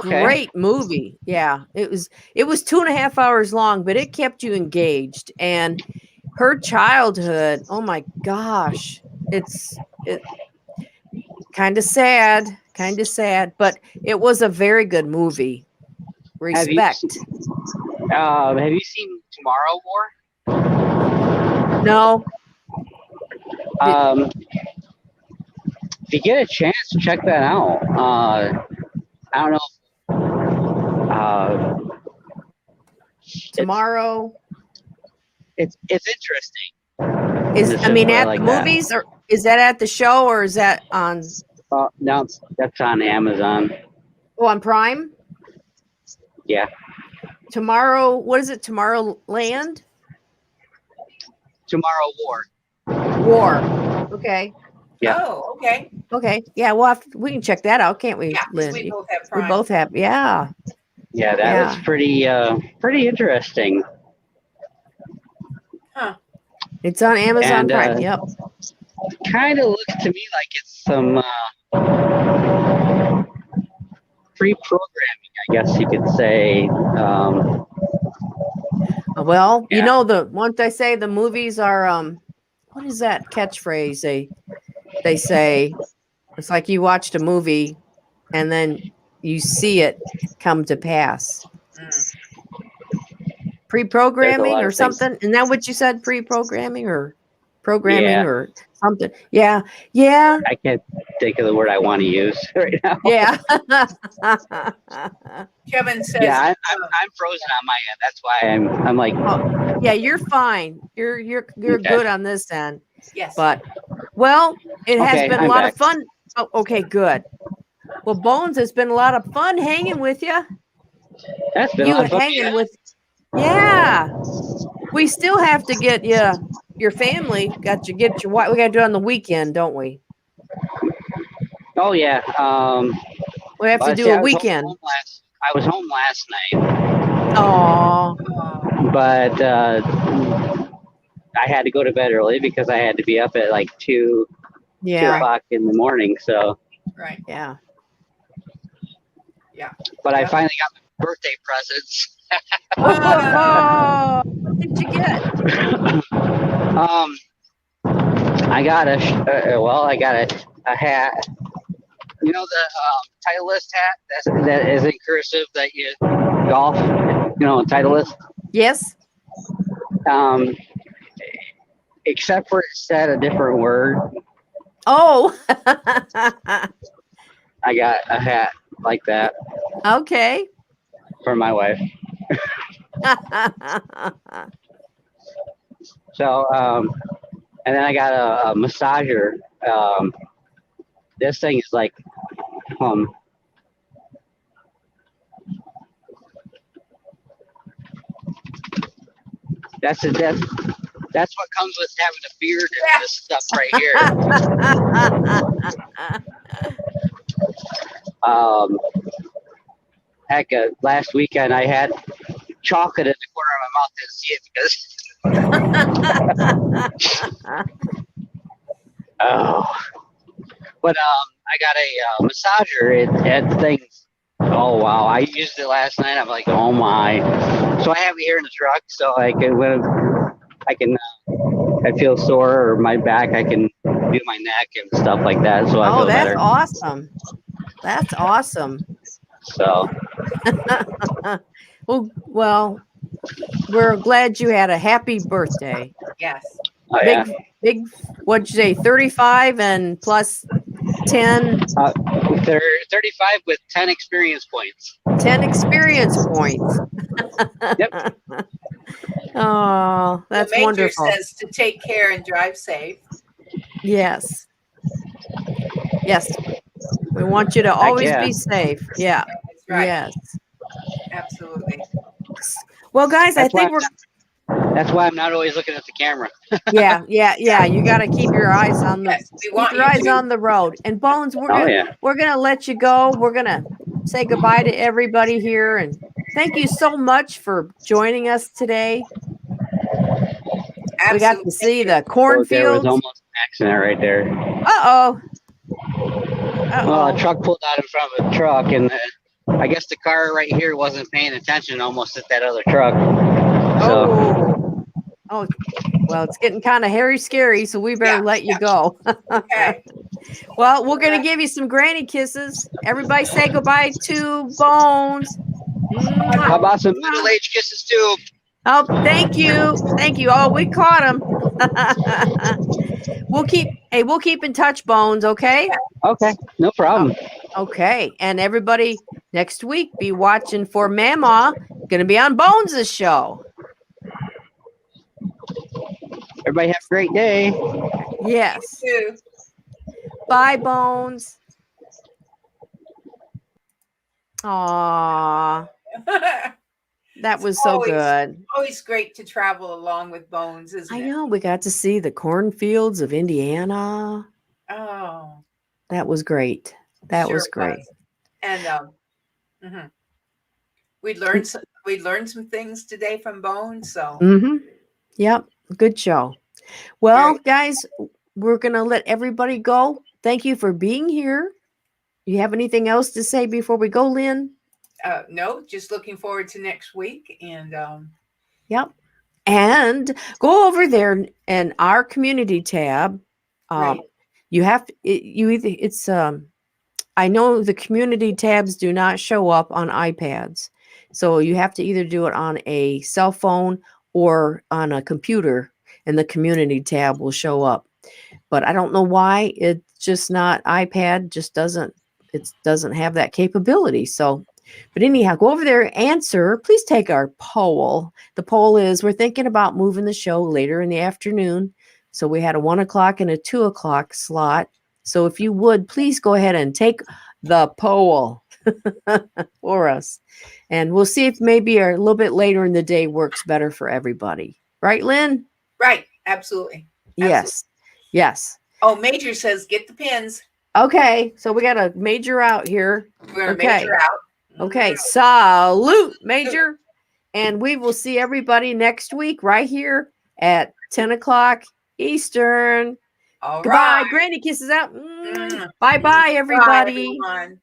Great movie. Yeah, it was 2.5 hours long, but it kept you engaged. And her childhood, oh my gosh, it's kind of sad, but it was a very good movie. Respect. Have you seen Tomorrow War? No. If you get a chance, check that out. I don't know. Tomorrow. It's interesting. At the movies, or is that at the show, or is that on? No, that's on Amazon. Oh, on Prime. Yeah. Tomorrow, what is it? Tomorrowland? Tomorrow War. War. Okay. Yeah. Oh, okay. Okay. Yeah, we can check that out, can't we, Yeah, 'cause Lynn? we both have We Prime. both have. Yeah. Yeah, that was pretty interesting. Huh. It's on Amazon And Prime. Yep. kind of looks to me like it's some pre-programming, I guess you could say. Well, you Yeah. know, once I say the movies are what is that catchphrase they say? It's like you watched a movie and then you see it come to pass. Mm. Pre-programming lot or of things. something? Isn't that what you said? Pre-programming or programming Yeah. or something? Yeah. Yeah. I can't think of the word I want to use right now. Yeah. Kevin says, Yeah, I'm frozen on my end. That's why I'm like, Yeah, you're fine. You're Okay. good on this end. yes. But well, it has Okay, been a I'm lot back. of fun. Oh, okay, good. Well, Bones, it's been a lot of fun hanging with you. that's been a You lot of fun. hanging with, yeah. We still have to get your family. Get your wife. We got to do it on the weekend, don't we? Oh yeah. We have to well, do see, a I was weekend. I was home last night, Oh, but I had to go to bed early because I had to be up at like 2 yeah, o'clock in the morning. So, Right. yeah. Yeah. but I Yep. finally got my birthday presents. Oh, what did you get? I got I got a hat. You know the Titleist hat that is in cursive that you golf. You know, Titleist. Yes. Except for it said a different word. Oh. I got a hat like that Okay. for my wife. So, and then I got a massager. This thing is like, that's what comes with having a beard and this stuff right here. Heck, last weekend I had chocolate in the corner of my mouth. Didn't see it because. Oh, but I got a massager. It things. Oh wow! I used it last night. I'm like, oh my! So I have it here in the truck, so I feel sore or my back, I can do my neck and stuff like that. So I feel that's better. awesome. That's awesome. So well, we're glad you had a happy birthday. Yes. oh, yeah. Big, what'd you say, 35 and plus 10? 35 with 10 experience points. 10 experience points. Yep. Oh, that's the major wonderful. says to take care and drive safe. Yes. Yes. We want you to always yeah. be safe. Yeah. That's right. Yes. Absolutely. Well, guys, That's I think that's why I'm not always looking at the camera. yeah. You got to keep your eyes on the Yes, we want keep your you eyes to. on the road. And Bones, we're yeah. gonna let you go. We're gonna say goodbye to everybody here, and thank you so much for joining us today. Absolutely. We got to see the There was cornfields. almost an accident right there. Uh-oh. Well, a truck pulled out in front of a truck, and I guess the car right here wasn't paying attention, almost hit that other truck. So. Oh, well, it's getting kind of hairy scary, so we better let you go. Okay. Well, we're going to give you some granny kisses. Everybody say goodbye to Bones. How about some middle-aged kisses, too? Oh, thank you. Thank you. Oh, we caught him. We'll keep in touch, Bones, okay? Okay, no problem. Okay. And everybody next week be watching for Mama. Gonna be on Bones' show. Everybody have a great day. Yes. You Bye, Bones. Aw. too. That was so good. Always great to travel along with Bonez, isn't I it? know we got to see the cornfields of Indiana. Oh, That was great. That sure was great. was. And mhm. we learned some things today from Bonez. So Mm-hmm. Yep. Good show. Well, Great. guys, we're gonna let everybody go. Thank you for being here. You have anything else to say before we go, Lynn? no, just looking forward to next week. And Yep. And go over there and our community tab. right. You have to, you either it's I know the community tabs do not show up on iPads. So you have to either do it on a cell phone or on a computer, and the community tab will show up. But I don't know why it's just not iPad, just doesn't have that capability. So, but anyhow, go over there, answer. Please take our poll. The poll is we're thinking about moving the show later in the afternoon. So we had a 1 o'clock and a 2 o'clock slot. So if you would, please go ahead and take the poll for us. And we'll see if maybe a little bit later in the day works better for everybody. Right, Lynn? Right. Absolutely. Yes. Yes. Oh, Major says get the pins. Okay. So we got a major out here. We're gonna Okay. major out. Okay. Salute, Major. And we will see everybody next week right here at 10 o'clock Eastern. All Goodbye. right. Granny kisses out. Mm. Bye bye, everybody. Bye, everyone.